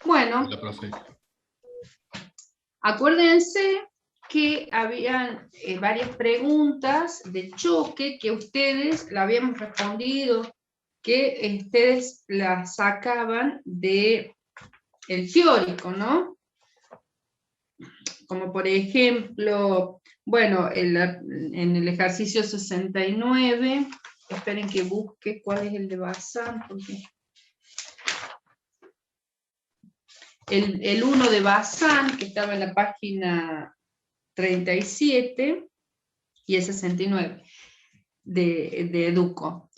Bueno, Hola, profe. acuérdense que habían varias preguntas de choque que ustedes la habíamos respondido, que ustedes las sacaban de el teórico, ¿no? Como por ejemplo, bueno, en el ejercicio 69, esperen que busque cuál es el de Bazán, porque el 1 de Bazán, que estaba en la página 37, y el 69 de Educo.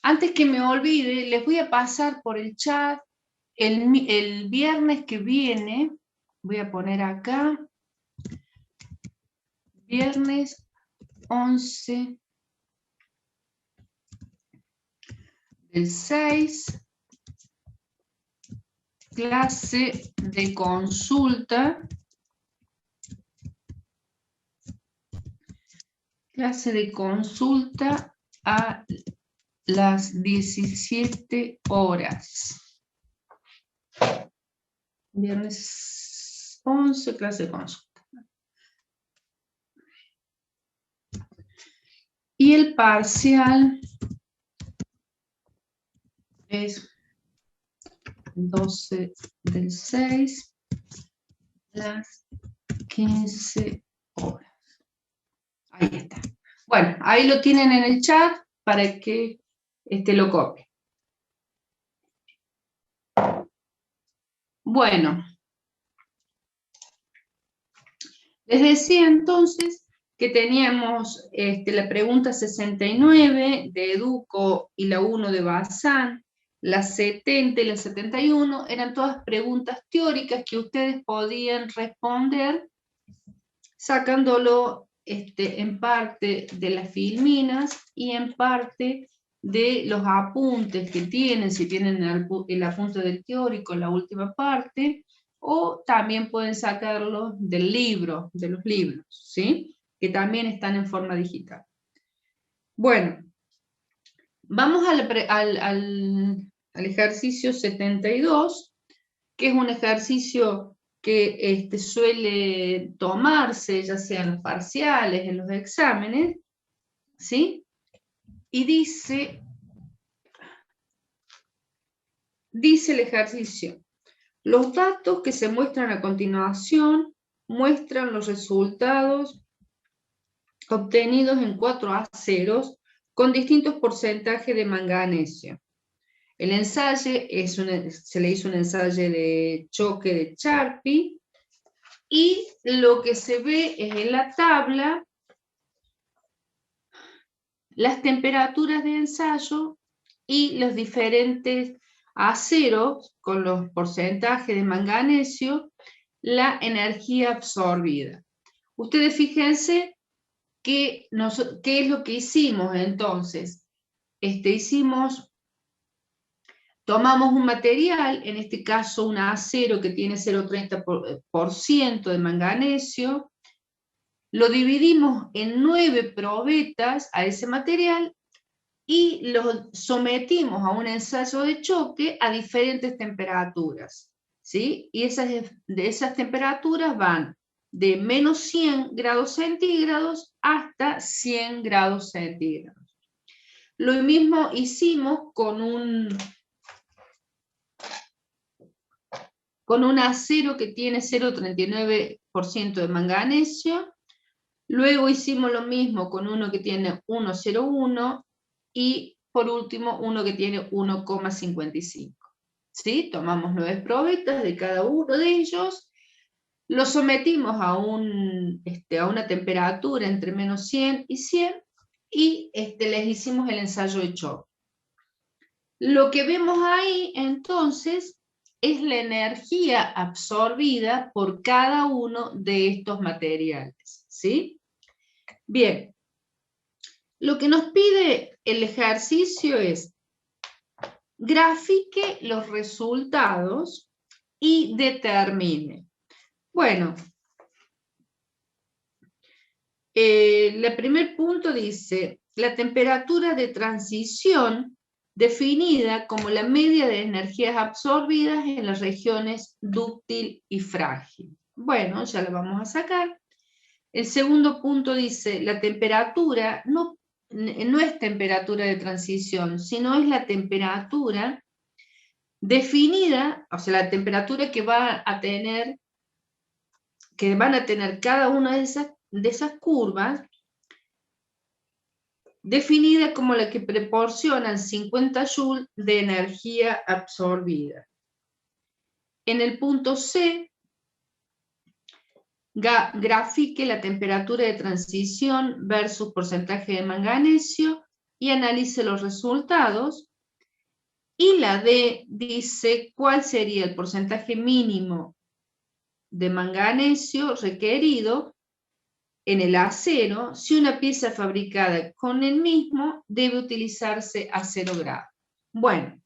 Antes que me olvide, les voy a pasar por el chat el viernes que viene, voy a poner acá, viernes 11 del 6, clase de consulta, a las 17 horas. Viernes 11, clase de consulta. Y el parcial es 12 del 6, las 15 horas. Ahí está. Bueno, ahí lo tienen en el chat para que lo copien. Bueno, les decía entonces que teníamos la pregunta 69 de Educo y la 1 de Bazán, las 70 y las 71 eran todas preguntas teóricas que ustedes podían responder sacándolo en parte de las filminas y en parte de los apuntes que tienen, si tienen el apunte del teórico, la última parte, o también pueden sacarlo del libro, de los libros, ¿sí? Que también están en forma digital. Bueno, vamos al ejercicio 72, que es un ejercicio que suele tomarse, ya sea en los parciales, en los exámenes, ¿sí? Y dice el ejercicio: los datos que se muestran a continuación muestran los resultados obtenidos en 4 aceros con distintos porcentajes de manganesio. El ensayo se le hizo un ensayo de choque de Charpy, y lo que se ve es en la tabla las temperaturas de ensayo y los diferentes aceros con los porcentajes de manganesio, la energía absorbida. Ustedes fíjense qué es lo que hicimos entonces. Tomamos un material, en este caso un acero que tiene 0,30% de manganesio, lo dividimos en 9 probetas a ese material y lo sometimos a un ensayo de choque a diferentes temperaturas, ¿sí? Y esas temperaturas van de menos 100 grados centígrados hasta 100 grados centígrados. Lo mismo hicimos con un acero que tiene 0,39% de manganesio. Luego hicimos lo mismo con uno que tiene 1,01 y por último uno que tiene 1,55. ¿Sí? Tomamos 9 probetas de cada uno de ellos, los sometimos a una temperatura entre menos 100 y 100 y les hicimos el ensayo de choque. Lo que vemos ahí entonces es la energía absorbida por cada uno de estos materiales, ¿sí? Bien, lo que nos pide el ejercicio es grafique los resultados y determine. Bueno, el primer punto dice, la temperatura de transición definida como la media de energías absorbidas en las regiones dúctil y frágil. Bueno, ya la vamos a sacar. El segundo punto dice, la temperatura no es temperatura de transición, sino es la temperatura definida, o sea, la temperatura que van a tener cada una de esas curvas, definida como la que proporciona 50 joules de energía absorbida. En el punto C, grafique la temperatura de transición versus porcentaje de manganesio y analice los resultados. Y la D dice cuál sería el porcentaje mínimo de manganesio requerido en el acero si una pieza fabricada con el mismo debe utilizarse a 0 grados. Bueno,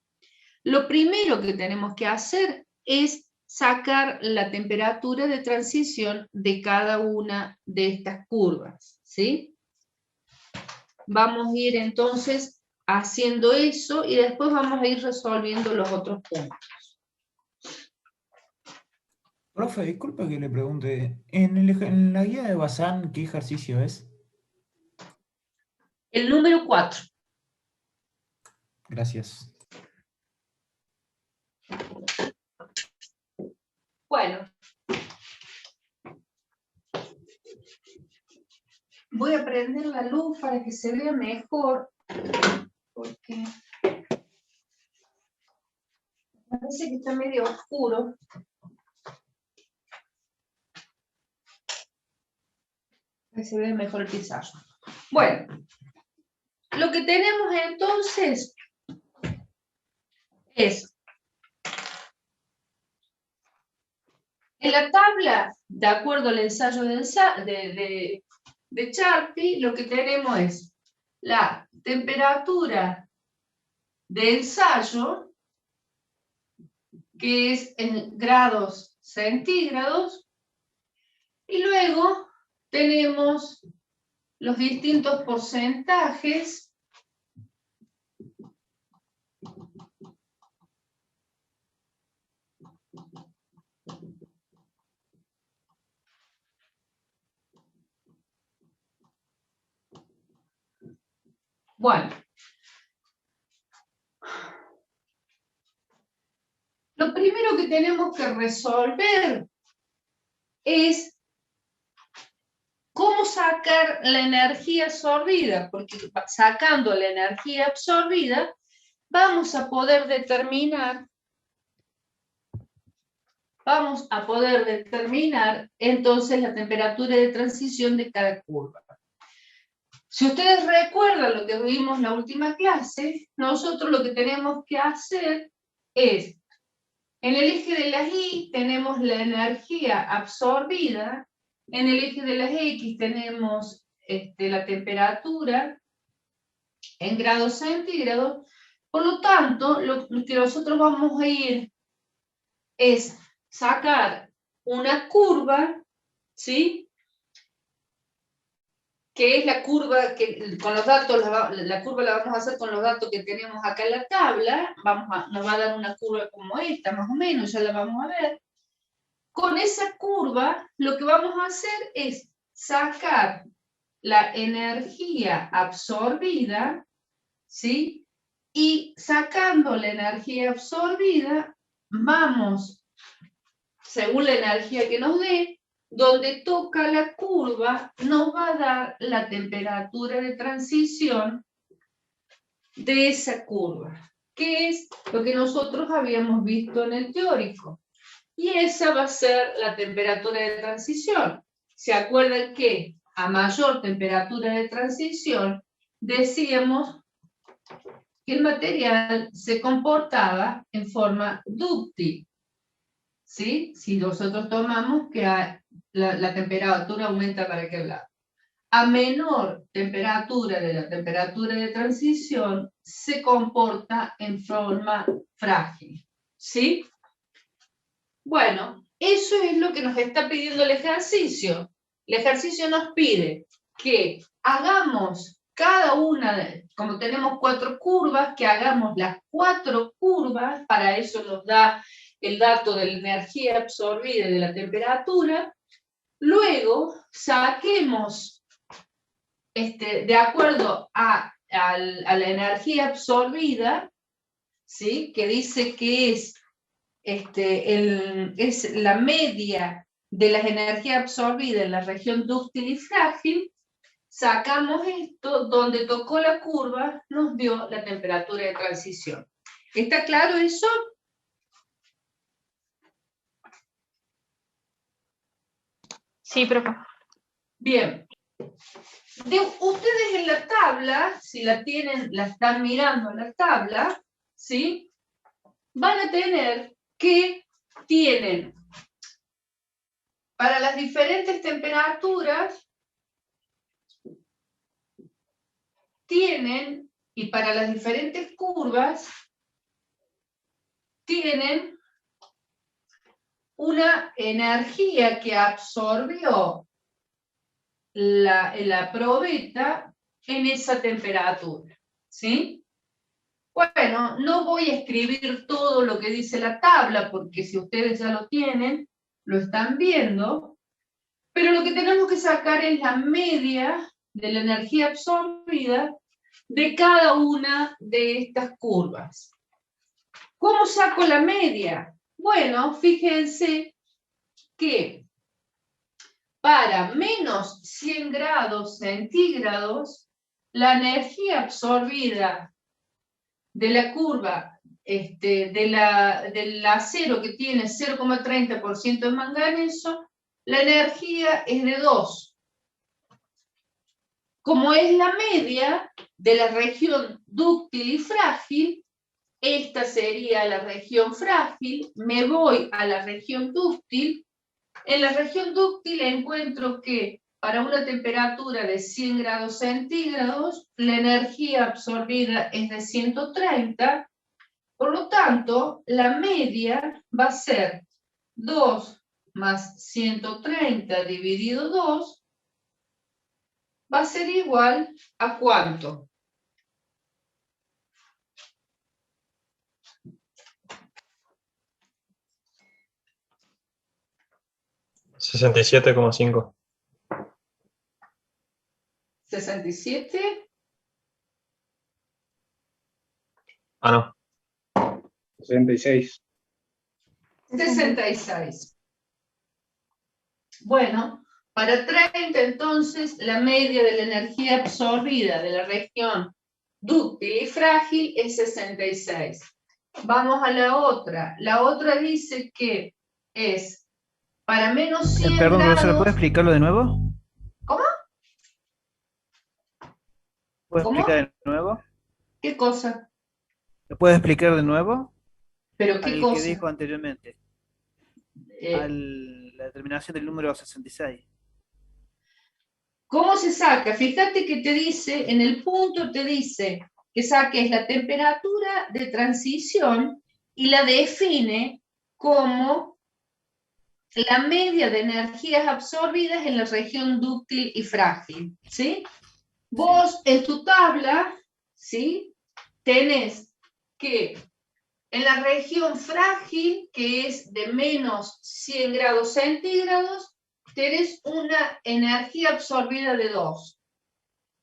lo primero que tenemos que hacer es sacar la temperatura de transición de cada una de estas curvas, ¿sí? Vamos a ir entonces haciendo eso y después vamos a ir resolviendo los otros puntos. Profe, disculpe que le pregunte, en la guía de Bazán, ¿qué ejercicio es? El número 4. Gracias. Bueno. Voy a prender la luz para que se vea mejor, porque parece que está medio oscuro. Para que se vea mejor el pizarro. Bueno, lo que tenemos entonces es, en la tabla, de acuerdo al ensayo de Charpy, lo que tenemos es la temperatura de ensayo, que es en grados centígrados, y luego tenemos los distintos porcentajes Bueno, lo primero que tenemos que resolver es cómo sacar la energía absorbida, porque sacando la energía absorbida vamos a poder determinar entonces la temperatura de transición de cada curva. Si ustedes recuerdan lo que vimos en la última clase, nosotros lo que tenemos que hacer es, en el eje de las Y tenemos la energía absorbida, en el eje de las X tenemos la temperatura en grados centígrados, por lo tanto, lo que nosotros vamos a ir es sacar una curva, ¿sí?, que es la curva que con los datos, la curva la vamos a hacer con los datos que tenemos acá en la tabla, nos va a dar una curva como esta, más o menos, ya la vamos a ver. Con esa curva, lo que vamos a hacer es sacar la energía absorbida, ¿sí? Y sacando la energía absorbida, vamos, según la energía que nos dé, donde toca la curva, nos va a dar la temperatura de transición de esa curva, que es lo que nosotros habíamos visto en el teórico. Y esa va a ser la temperatura de transición. ¿Se acuerdan que a mayor temperatura de transición decíamos que el material se comportaba en forma dúctil? ¿Sí? Si nosotros tomamos que la temperatura aumenta para aquel lado. A menor temperatura de la temperatura de transición, se comporta en forma frágil. ¿Sí? Bueno, eso es lo que nos está pidiendo el ejercicio. El ejercicio nos pide que hagamos cada una, como tenemos 4 curvas, que hagamos las 4 curvas, para eso nos da el dato de la energía absorbida y de la temperatura. Luego saquemos, de acuerdo a la energía absorbida, ¿sí? Que dice que es, es la media de las energías absorbidas en la región dúctil y frágil. Sacamos esto, donde tocó la curva, nos dio la temperatura de transición. ¿Está claro eso? Sí, profe. Bien. Ustedes en la tabla, si la tienen, la están mirando en la tabla, ¿sí? Van a tener que tienen para las diferentes temperaturas, tienen, y para las diferentes curvas, tienen una energía que absorbió la probeta en esa temperatura, ¿sí? Bueno, no voy a escribir todo lo que dice la tabla, porque si ustedes ya lo tienen, lo están viendo, pero lo que tenemos que sacar es la media de la energía absorbida de cada una de estas curvas. ¿Cómo saco la media? Bueno, fíjense que para menos 100 grados centígrados, la energía absorbida de la curva del acero que tiene 0,30% de manganeso, la energía es de 2. Como es la media de la región dúctil y frágil, esta sería la región frágil, me voy a la región dúctil. En la región dúctil encuentro que para una temperatura de 100 grados centígrados, la energía absorbida es de 130, por lo tanto, la media va a ser 2 más 130 dividido 2, va a ser igual a ¿cuánto? $67,5. 67. Ah, no. 66. 66. Bueno, para 30 entonces la media de la energía absorbida de la región dúctil y frágil es 66. Vamos a la otra. La otra dice que es para menos 100 Perdón, grados... profesor, ¿puede explicarlo de nuevo? ¿Cómo? ¿Puede ¿Cómo? explicar de nuevo? ¿Qué cosa? ¿Me puede explicar de nuevo? ¿Pero qué Al que cosa? dijo anteriormente, a la terminación del número 66. ¿Cómo se saca? Fíjate que te dice, en el punto te dice que saques la temperatura de transición y la define como la media de energías absorbidas en la región dúctil y frágil, ¿sí? Vos en tu tabla, ¿sí? Tenés que en la región frágil, que es de menos 100 grados centígrados, tenés una energía absorbida de 2.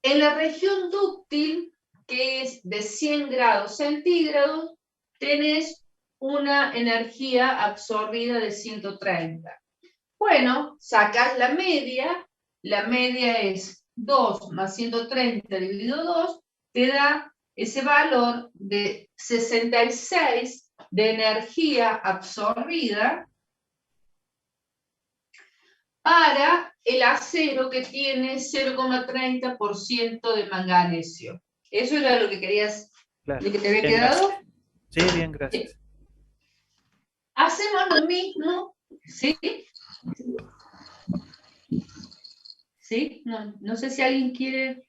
En la región dúctil, que es de 100 grados centígrados, tenés una energía absorbida de 130. Bueno, sacás la media es 2 más 130 dividido 2, te da ese valor de 66 de energía absorbida para el acero que tiene 0,30% de manganesio. ¿Eso era lo que querías, Claro. lo que te había Bien, quedado? gracias. Sí, bien, gracias. Hacemos lo mismo, ¿sí? ¿Sí? No sé si alguien quiere...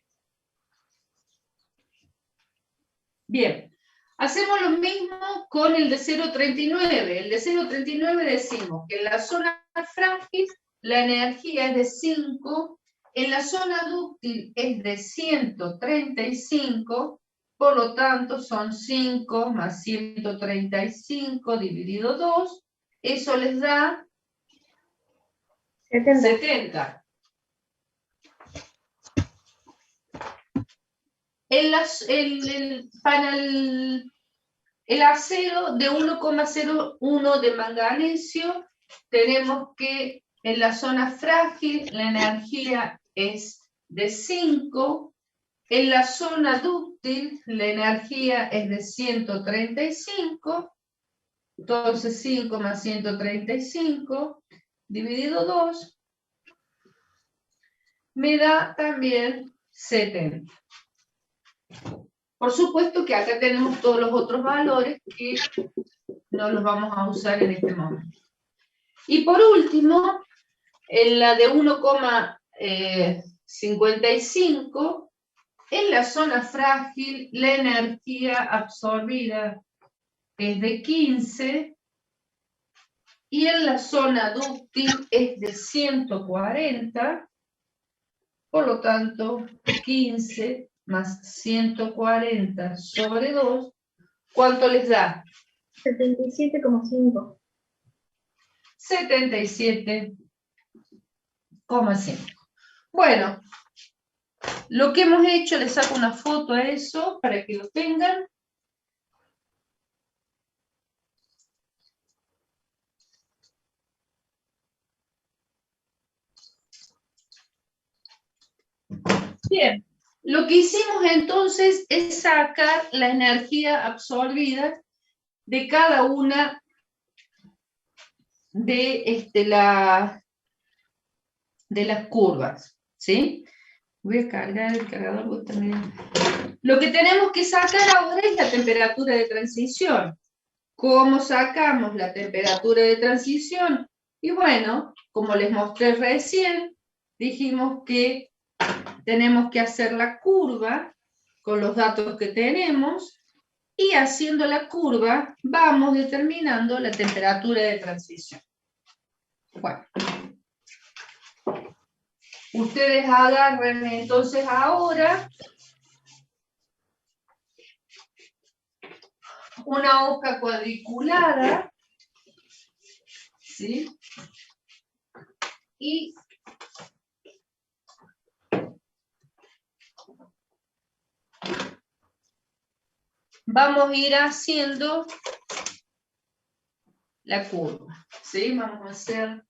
Bien. Hacemos lo mismo con el de 0,39. El de 0,39 decimos que en la zona frágil la energía es de 5, en la zona dúctil es de 135, por lo tanto son 5 más 135 dividido 2, eso les da 70. Para el acero de 1,01 de manganesio, tenemos que en la zona frágil la energía es de 5, en la zona dúctil la energía es de 135, entonces 5 más 135 dividido 2 me da también 70. Por supuesto que acá tenemos todos los otros valores que no los vamos a usar en este momento. Y por último, en la de 1,55, en la zona frágil la energía absorbida es de 15 y en la zona dúctil es de 140, por lo tanto 15 más 140 sobre 2, ¿cuánto les da? 77,5. 77,5. Bueno, lo que hemos hecho, les saco una foto a eso para que lo tengan. Bien, lo que hicimos entonces es sacar la energía absorbida de cada una de las curvas, ¿sí? Voy a cargar el cargador, vos también. Lo que tenemos que sacar ahora es la temperatura de transición. ¿Cómo sacamos la temperatura de transición? Y bueno, como les mostré recién, dijimos que tenemos que hacer la curva con los datos que tenemos y haciendo la curva vamos determinando la temperatura de transición. Bueno, ustedes agarren entonces ahora una hoja cuadriculada, ¿sí? Y vamos a ir haciendo la curva, ¿sí? Vamos a hacer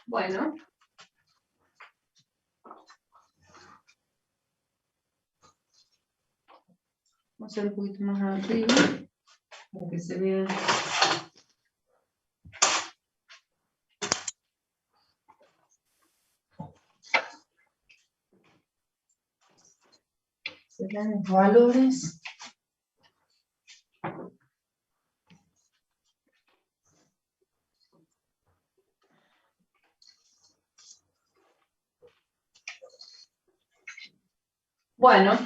bueno. Vamos a hacer un poquito más arriba para que se vea. Se dan los valores. Bueno,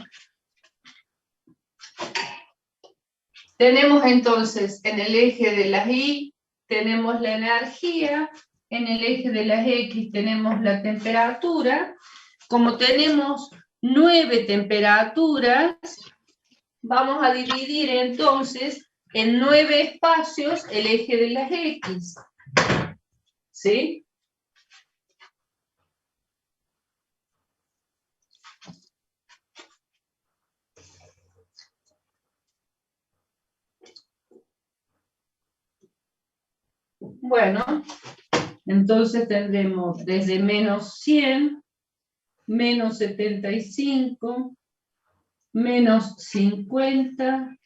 tenemos entonces en el eje de las Y, tenemos la energía, en el eje de las X tenemos la temperatura. Como tenemos 9 temperaturas, vamos a dividir entonces en 9 espacios el eje de las X. ¿Sí? Bueno, entonces tendremos desde menos 100, menos 75, menos 50,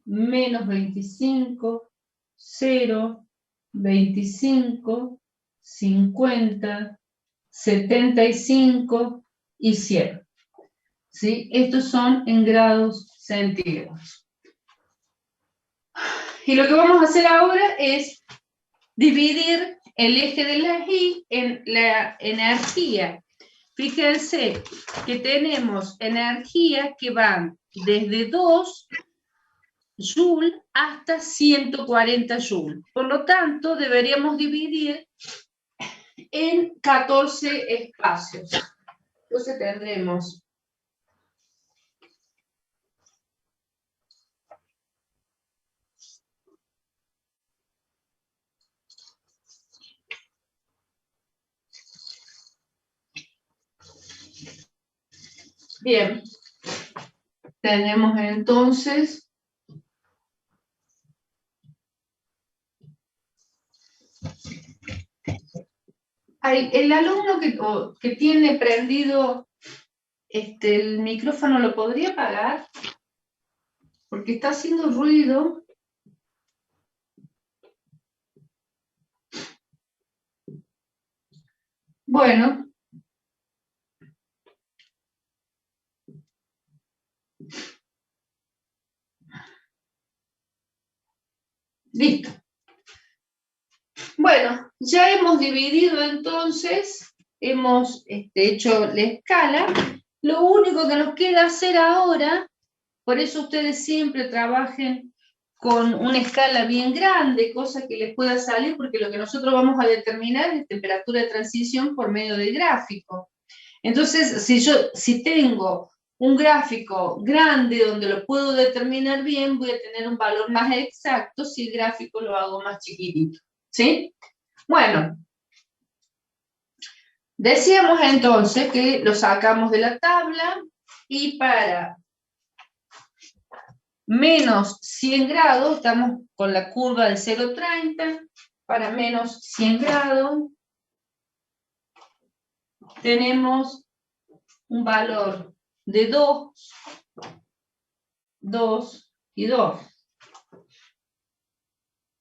menos 25, 0, 25, 50, 75 y 100. ¿Sí? Estos son en grados centígrados. Y lo que vamos a hacer ahora es dividir el eje de la Y en la energía. Fíjense que tenemos energías que van desde 2 Joule hasta 140 Joule. Por lo tanto, deberíamos dividir en 14 espacios. Entonces tendremos bien, tenemos entonces el alumno que tiene prendido el micrófono, ¿lo podría apagar? Porque está haciendo ruido. Bueno. Listo. Bueno, ya hemos dividido entonces, hemos hecho la escala. Lo único que nos queda hacer ahora, por eso ustedes siempre trabajen con una escala bien grande, cosa que les pueda salir, porque lo que nosotros vamos a determinar es temperatura de transición por medio del gráfico. Entonces, si tengo un gráfico grande donde lo puedo determinar bien, voy a tener un valor más exacto si el gráfico lo hago más chiquitito. ¿Sí? Bueno, decíamos entonces que lo sacamos de la tabla y para menos 100 grados, estamos con la curva de 0,30, para menos 100 grados tenemos un valor de 2, 2 y 2.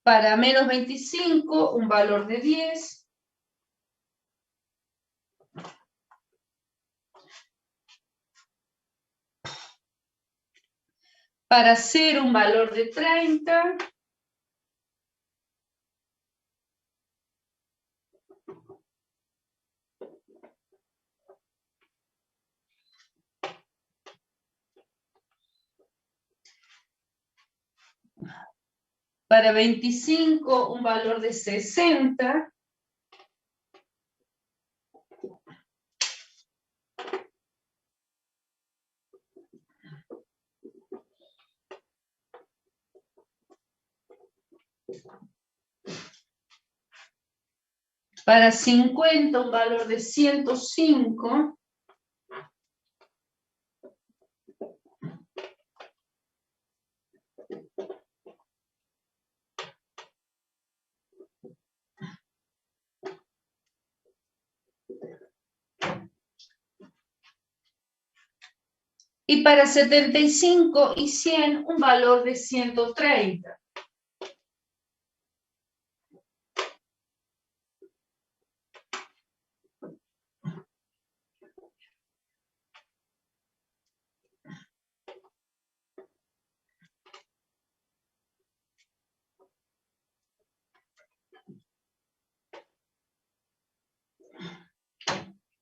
Para menos 25, un valor de 10. Para 0, un valor de 30. Para 25, un valor de 60. Para 50, un valor de 105. Y para 75 y 100, un valor de 130.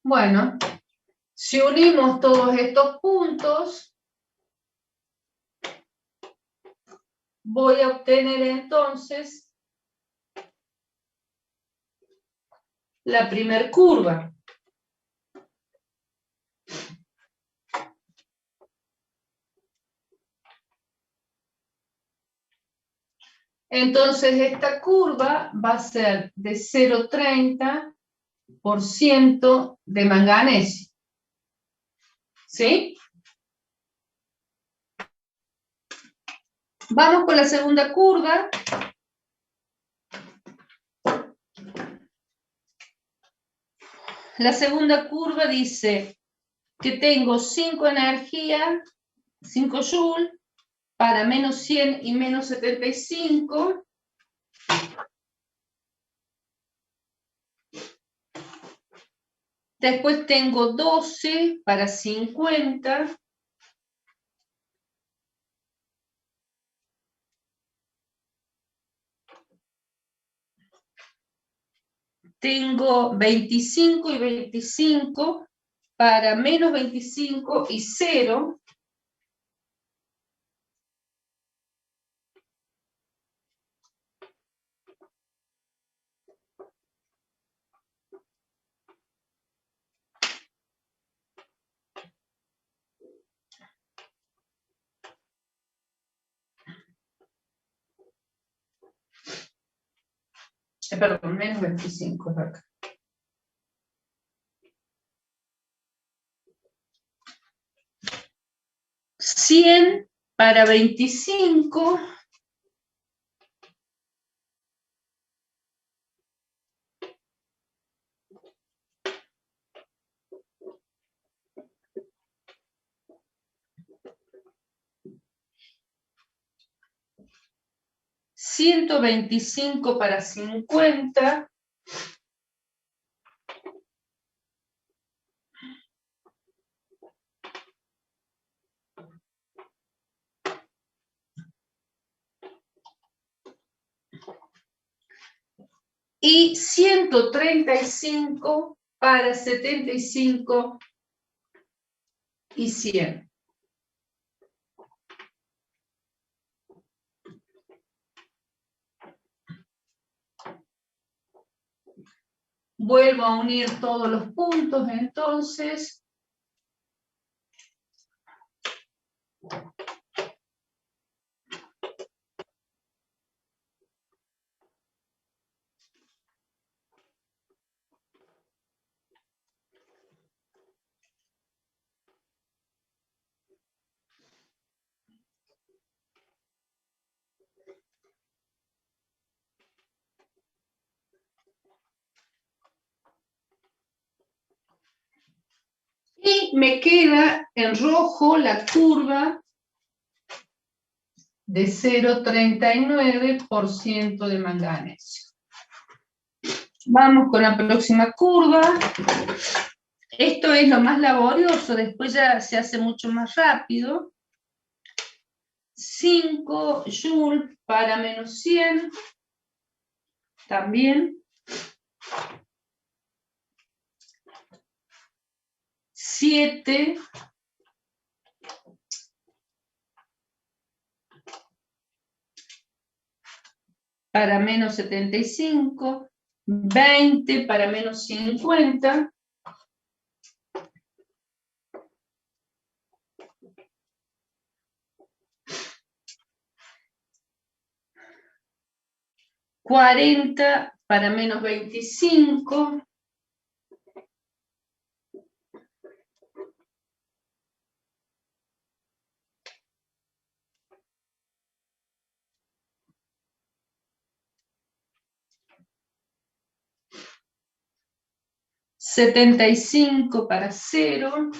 Bueno, si unimos todos estos puntos, voy a obtener entonces la primer curva. Entonces esta curva va a ser de 0,30% de manganeso. ¿Sí? Vamos con la segunda curva. La segunda curva dice que tengo 5 energía, 5 Joule, para menos 100 y menos 75. Después tengo 12 para 50. tengo 25 y 25 para menos 25 y 0. Perdón, menos 25 es acá. $100 para 25. $125 para 50. Y 135 para 75 y 100. Vuelvo a unir todos los puntos, entonces. Y me queda en rojo la curva de 0,39% de manganeso. Vamos con la próxima curva. Esto es lo más laborioso, después ya se hace mucho más rápido. 5 joules para menos 100. También. 7 para menos 75, 20 para menos 50, $40 para menos 25, $75 para 0,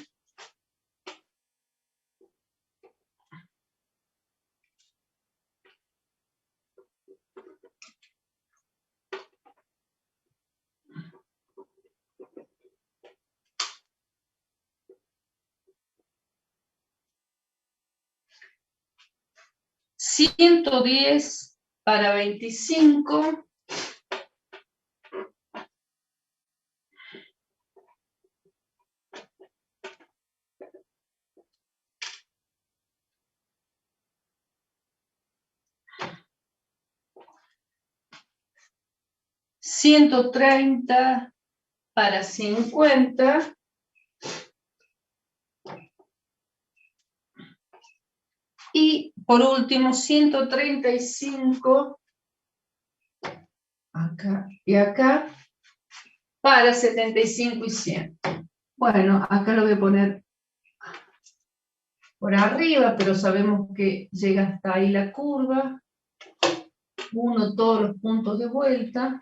$110 para 25, $130 para 50, y por último 135 acá y acá para 75 y 100. Bueno, acá lo voy a poner por arriba, pero sabemos que llega hasta ahí la curva. Uno todos los puntos de vuelta.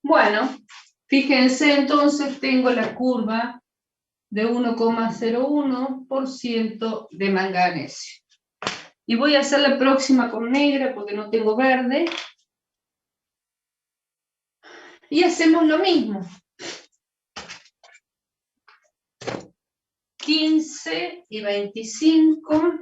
Bueno, fíjense entonces, tengo la curva de 1,01% de manganeso. Y voy a hacer la próxima con negra porque no tengo verde. Y hacemos lo mismo. 15 y 25.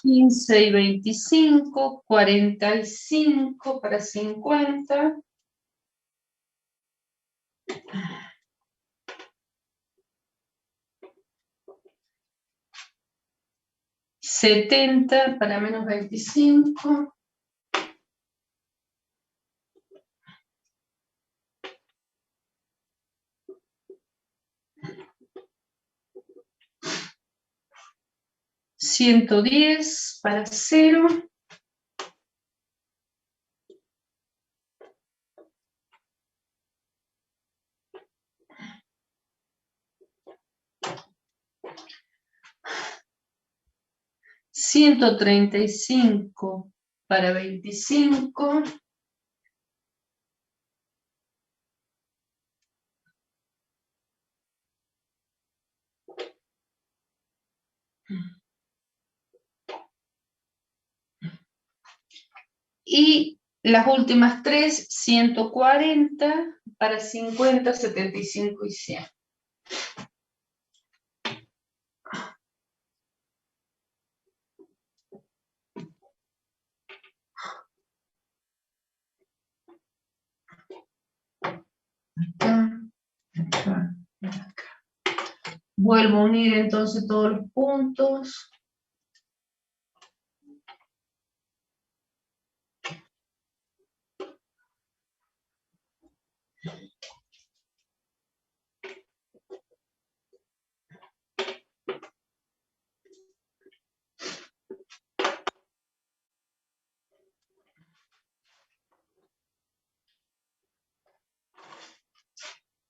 Y 25, 45 para 50. 70 para menos 25. 110 para 0. 135 para 25. las últimas tres, 140 para 50, 75 y 100. Acá. Vuelvo a unir entonces todos los puntos.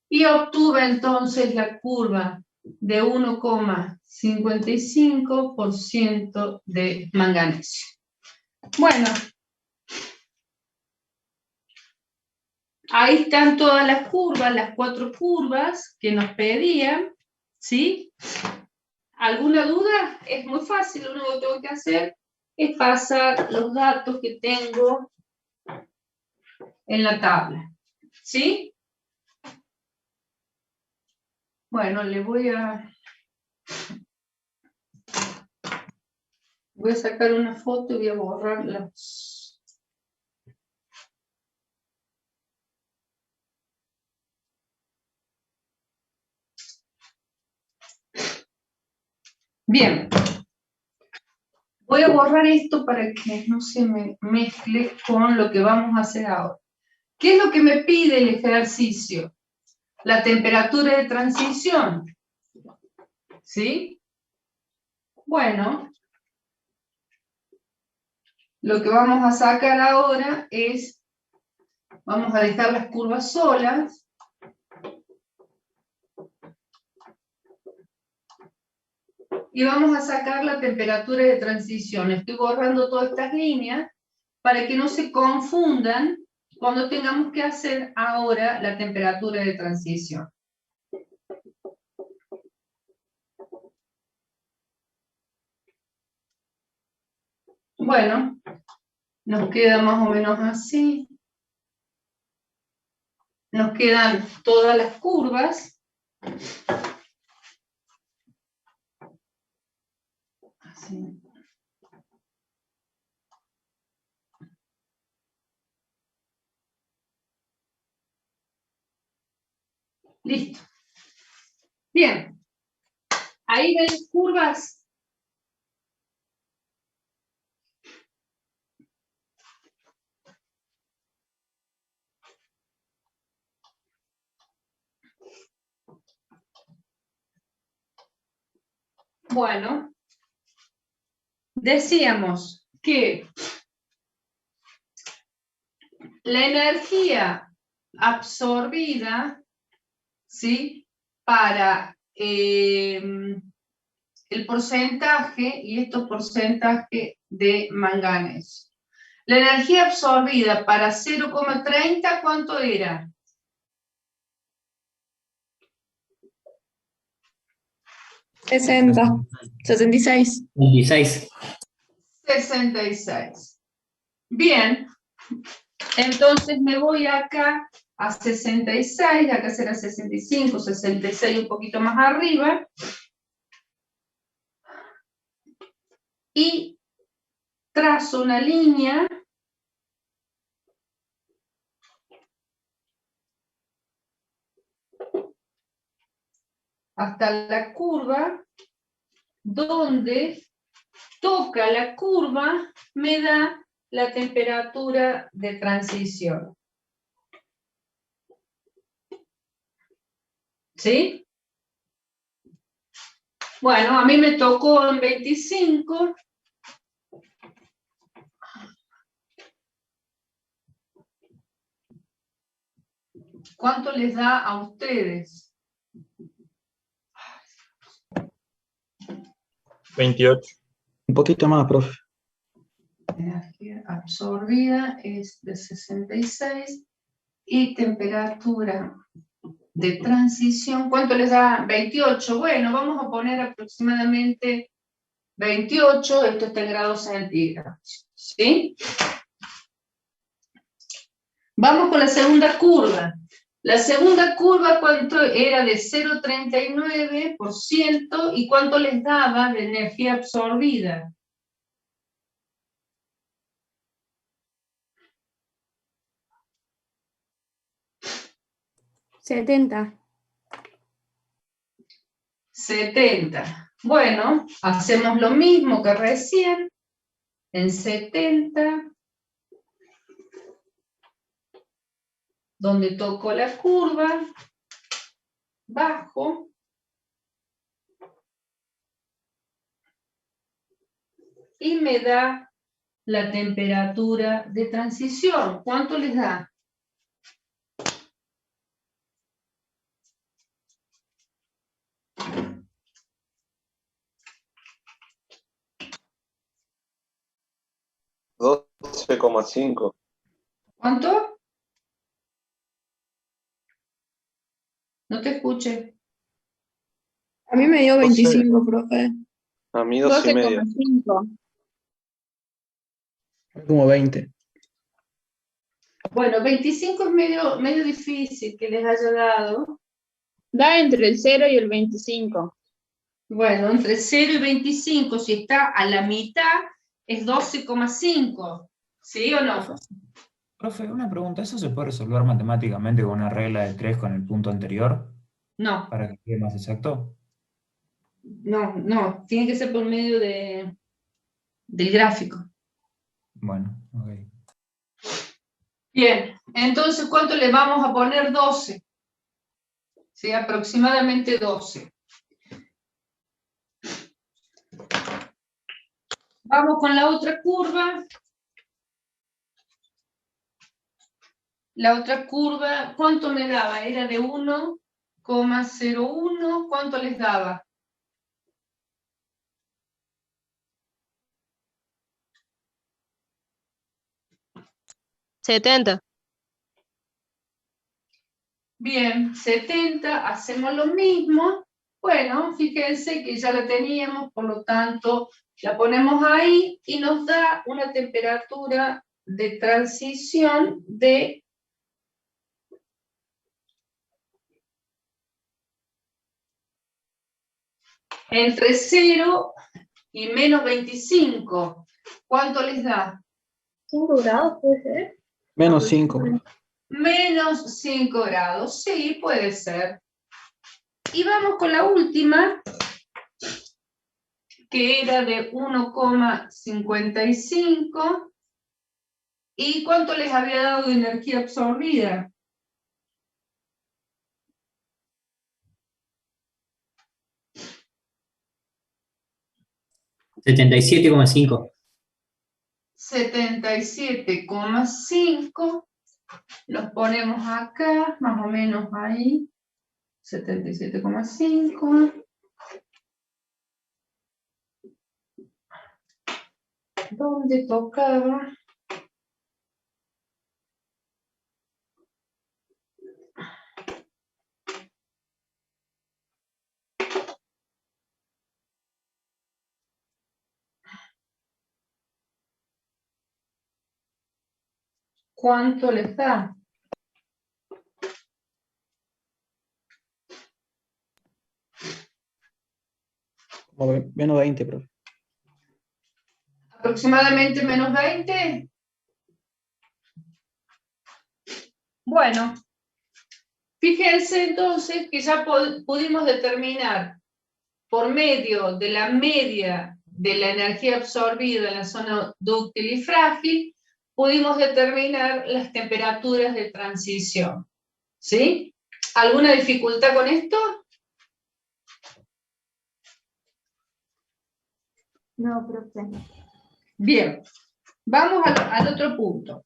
Y obtuve entonces la curva de 1,55% de manganesio. Bueno, ahí están todas las curvas, las 4 curvas que nos pedían, ¿sí? ¿Alguna duda? Es muy fácil, lo único que tengo que hacer es pasar los datos que tengo en la tabla, ¿sí? Bueno, le voy a sacar una foto y voy a borrar las. Bien. Voy a borrar esto para que no se me mezcle con lo que vamos a hacer ahora. ¿Qué es lo que me pide el ejercicio? La temperatura de transición. ¿Sí? Bueno, lo que vamos a sacar ahora es, vamos a dejar las curvas solas. Y vamos a sacar la temperatura de transición. Estoy borrando todas estas líneas para que no se confundan cuando tengamos que hacer ahora la temperatura de transición. Bueno, nos queda más o menos así. Nos quedan todas las curvas. Así. Listo. Bien. Ahí ven las curvas. Bueno, decíamos que la energía absorbida, ¿sí?, para el porcentaje y estos porcentajes de manganeso. La energía absorbida para 0,30, ¿cuánto era? $60. 66. 26. 66. Bien, entonces me voy acá a 66, acá será 65, 66 un poquito más arriba. Y trazo una línea hasta la curva, donde toca la curva, me da la temperatura de transición. ¿Sí? Bueno, a mí me tocó en 25. ¿Cuánto les da a ustedes? 28. Un poquito más, profe. Energía absorbida es de 66 y temperatura de transición, ¿cuánto les da? 28. Bueno, vamos a poner aproximadamente 28, esto está en grados centígrados, ¿sí? Vamos con la segunda curva. La segunda curva, ¿cuánto era? De 0,39%, ¿y cuánto les daba de energía absorbida? 70. 70. Bueno, hacemos lo mismo que recién. En 70, donde toco la curva, bajo. Y me da la temperatura de transición. ¿Cuánto les da? $12,5. ¿Cuánto? No te escuché. A mí me dio 25, profe. A mí 2,5. 12,5. Como 20. Bueno, 25 es medio difícil que les haya dado. Da entre el 0 y el 25. Bueno, entre 0 y 25, si está a la mitad, es 12,5. ¿Sí o no? Profe, una pregunta, ¿eso se puede resolver matemáticamente con una regla de 3 con el punto anterior? No, Para que quede más exacto. no. Tiene que ser por medio del gráfico. Bueno, ok. Bien, entonces, ¿cuánto le vamos a poner? 12. Sí, aproximadamente 12. Vamos con la otra curva. La otra curva, ¿cuánto me daba? Era de 1,01. ¿Cuánto les daba? 70. Bien, 70, hacemos lo mismo. Bueno, fíjense que ya la teníamos, por lo tanto, la ponemos ahí y nos da una temperatura de transición de entre 0 y menos 25. ¿Cuánto les da? 5 grados, puede ser. Menos 5, profe. Menos 5 grados, sí, puede ser. Y vamos con la última, que era de 1,55. ¿Y cuánto les había dado de energía absorbida? 77,5. 77,5. Los ponemos acá, más o menos ahí. 77,5. ¿Dónde tocaba? ¿Cuánto les da? Como menos 20, profe. Aproximadamente menos 20. Bueno, fíjense entonces que ya pudimos determinar por medio de la media de la energía absorbida en la zona dúctil y frágil, pudimos determinar las temperaturas de transición. ¿Sí? ¿Alguna dificultad con esto? No, profe. Bien, vamos al otro punto.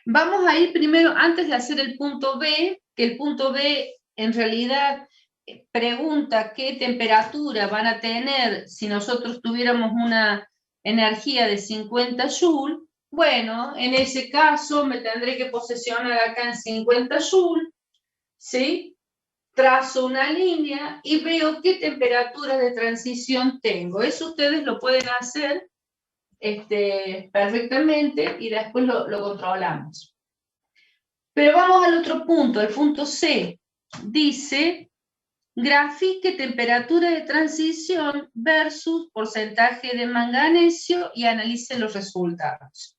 Vamos a ir primero, antes de hacer el punto B, que el punto B en realidad pregunta qué temperatura van a tener si nosotros tuviéramos una energía de 50 Joule. Bueno, en ese caso me tendré que posicionar acá en 50 Joule, ¿sí? Trazo una línea y veo qué temperatura de transición tengo. Eso ustedes lo pueden hacer perfectamente y después lo controlamos. Pero vamos al otro punto, el punto C. Dice, grafique temperatura de transición versus porcentaje de manganesio y analice los resultados.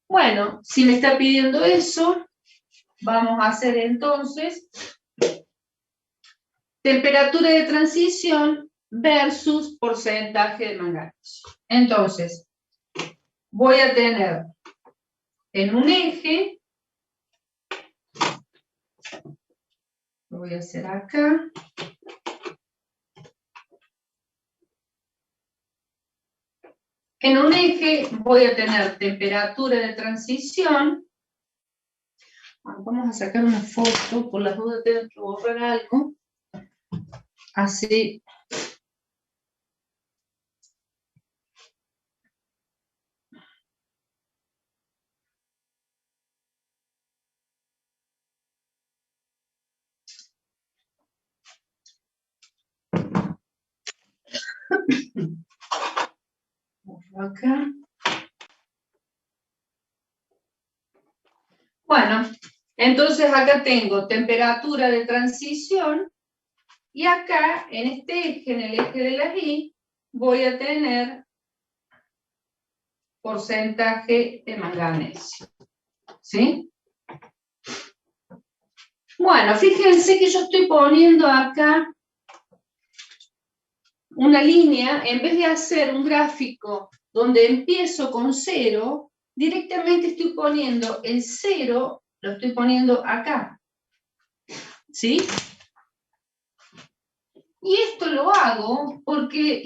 Bueno, si me está pidiendo eso, vamos a hacer entonces temperatura de transición versus porcentaje de manganesio. Entonces, voy a tener en un eje, lo voy a hacer acá, en un eje voy a tener temperatura de transición. Vamos a sacar una foto, por las dudas tengo que borrar algo. Así. Acá. Bueno, entonces acá tengo temperatura de transición y acá en este eje, en el eje de la Y, voy a tener porcentaje de manganesio. ¿Sí? Bueno, fíjense que yo estoy poniendo acá una línea, en vez de hacer un gráfico donde empiezo con 0, directamente estoy poniendo el 0, lo estoy poniendo acá. ¿Sí? Y esto lo hago porque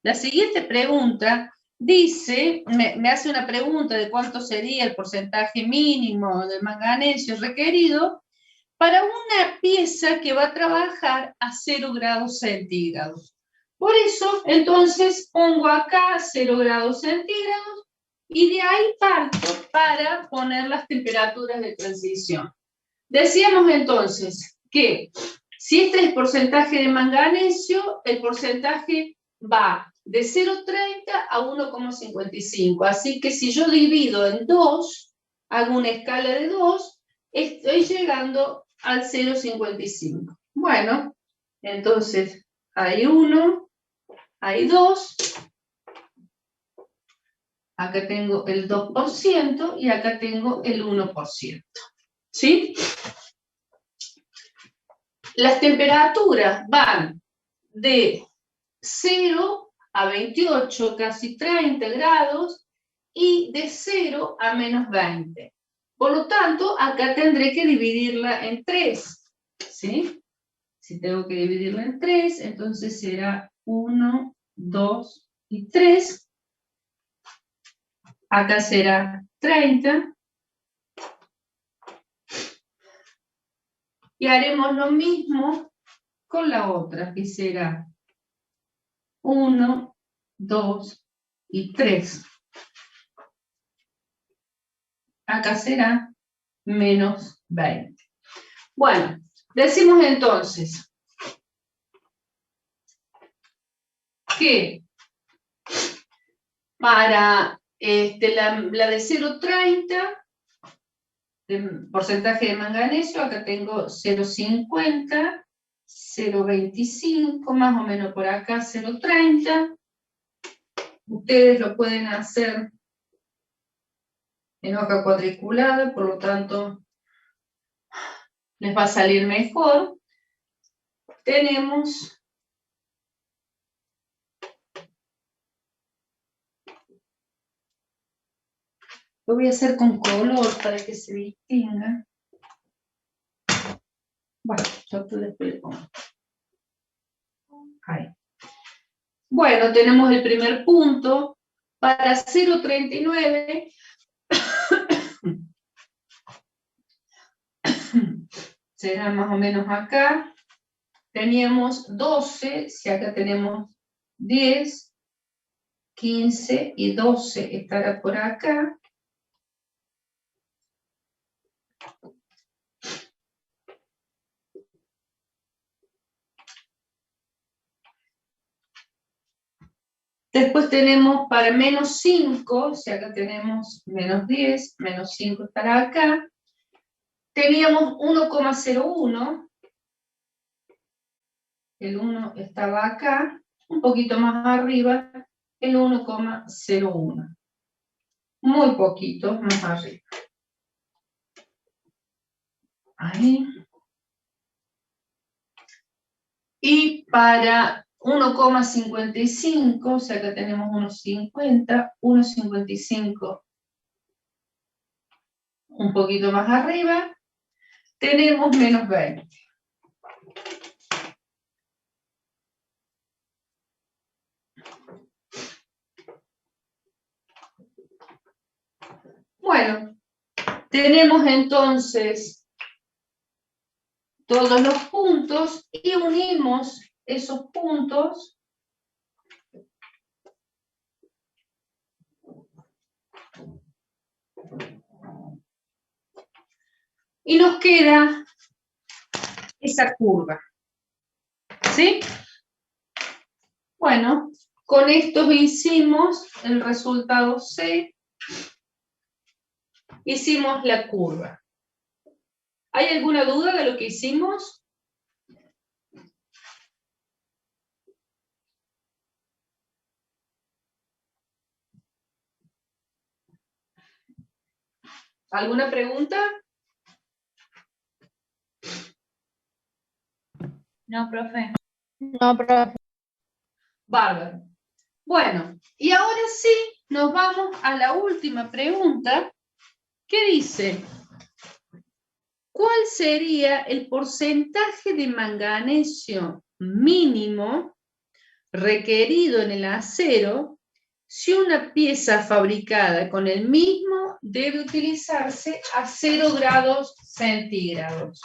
la siguiente pregunta dice, me hace una pregunta de cuánto sería el porcentaje mínimo de manganesio requerido para una pieza que va a trabajar a 0 grados centígrados. Por eso, entonces, pongo acá 0 grados centígrados y de ahí parto para poner las temperaturas de transición. Decíamos entonces que si este es el porcentaje de manganesio, el porcentaje va de 0,30 a 1,55. Así que si yo divido en 2, hago una escala de 2, estoy llegando al 0,55. Bueno, entonces hay 1, hay 2, acá tengo el 2% y acá tengo el 1%. ¿Sí? Las temperaturas van de 0 a 28, casi 30 grados, y de 0 a menos 20. Por lo tanto, acá tendré que dividirla en 3. ¿Sí? Si tengo que dividirla en 3, entonces será 1, 2 y 3. Acá será 30. Y haremos lo mismo con la otra, que será 1, 2 y 3. Acá será menos 20. Bueno, decimos entonces que para la de 0,30, porcentaje de manganeso, acá tengo 0,50, 0,25, más o menos por acá 0,30. Ustedes lo pueden hacer en hoja cuadriculada, por lo tanto les va a salir mejor. Tenemos lo voy a hacer con color para que se distinga. Bueno, yo después le pongo. Ahí. Bueno, tenemos el primer punto. Para 0,39 será más o menos acá. Teníamos 12, si acá tenemos 10, 15 y 12 estará por acá. Después tenemos para menos 5, si acá tenemos menos 10, menos 5 estará acá. Teníamos 1,01, el 1 estaba acá, un poquito más arriba, el 1,01. Muy poquito más arriba. Ahí. Y para 1,55, o sea que tenemos 1,50, 1,55 un poquito más arriba, tenemos menos 20. Bueno, tenemos entonces todos los puntos y unimos esos puntos y nos queda esa curva. ¿Sí? Bueno, con esto hicimos el resultado C. Hicimos la curva. ¿Hay alguna duda de lo que hicimos? ¿Alguna pregunta? No, profe. No, profe. Bárbaro. Bueno, y ahora sí nos vamos a la última pregunta, que dice, ¿cuál sería el porcentaje de manganesio mínimo requerido en el acero si una pieza fabricada con el mismo debe utilizarse a 0 grados centígrados?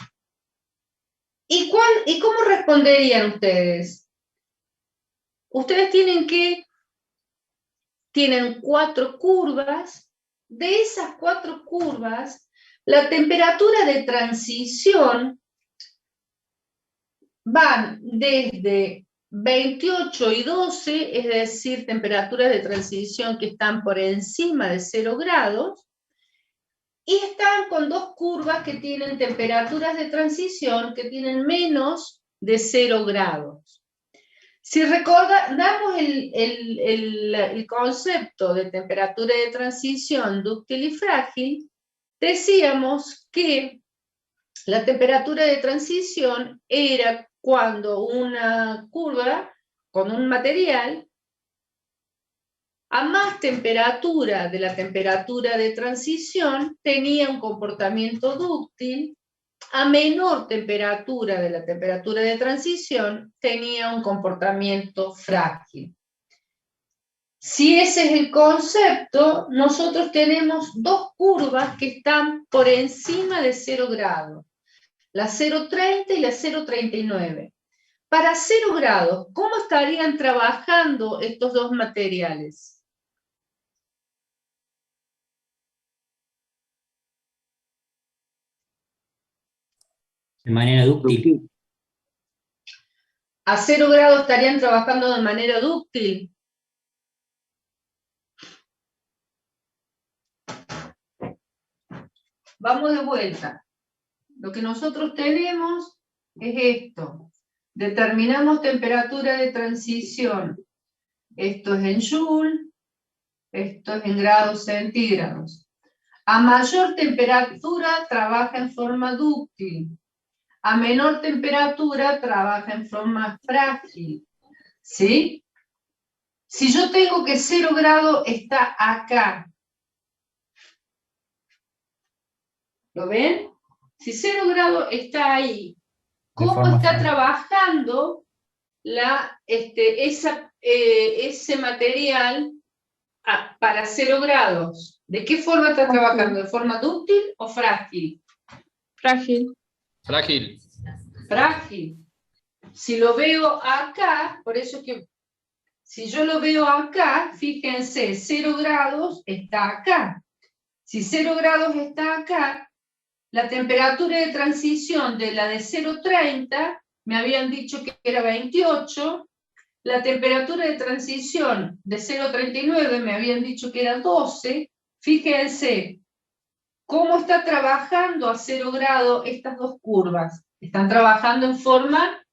¿Y cómo responderían ustedes? Ustedes tienen 4 curvas. De esas 4 curvas, la temperatura de transición van desde 28 y 12, es decir, temperaturas de transición que están por encima de 0 grados, y están con 2 curvas que tienen temperaturas de transición que tienen menos de 0 grados. Si recordamos el concepto de temperatura de transición dúctil y frágil, decíamos que la temperatura de transición era cuando una curva con un material a más temperatura de la temperatura de transición tenía un comportamiento dúctil, a menor temperatura de la temperatura de transición tenía un comportamiento frágil. Si ese es el concepto, nosotros tenemos 2 curvas que están por encima de 0 grados. la 0,30 y la 0,39. Para 0 grados, ¿cómo estarían trabajando estos dos materiales? De manera dúctil. A 0 grados estarían trabajando de manera dúctil. Vamos de vuelta. Lo que nosotros tenemos es esto. Determinamos temperatura de transición. Esto es en Joule, esto es en grados centígrados. A mayor temperatura trabaja en forma dúctil. A menor temperatura trabaja en forma frágil. ¿Sí? Si yo tengo que 0 grado está acá. ¿Lo ven? Si 0 grado está ahí, ¿cómo forma está frágil. trabajando ese material para 0 grados? ¿De qué forma está trabajando? ¿De forma dúctil o frágil? Frágil. Frágil. Frágil. Si lo veo acá, por eso es que si yo lo veo acá, fíjense, 0 grados está acá. Si 0 grados está acá, la temperatura de transición de la de 0,30, me habían dicho que era 28, la temperatura de transición de 0,39 me habían dicho que era 12, fíjense cómo está trabajando a 0 grado estas dos curvas. Están trabajando en forma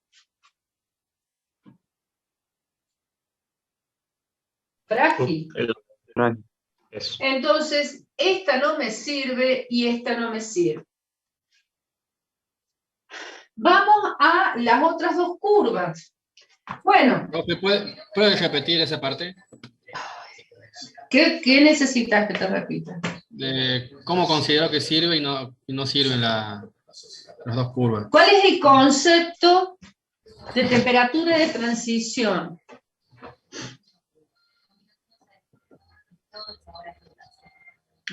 frágil. Eso. Entonces, esta no me sirve y esta no me sirve. Vamos a las otras dos curvas. Bueno, Profe, ¿puede repetir esa parte? ¿qué necesitas que te repita? De cómo considero que sirve y no sirven las dos curvas. ¿Cuál es el concepto de temperatura de transición?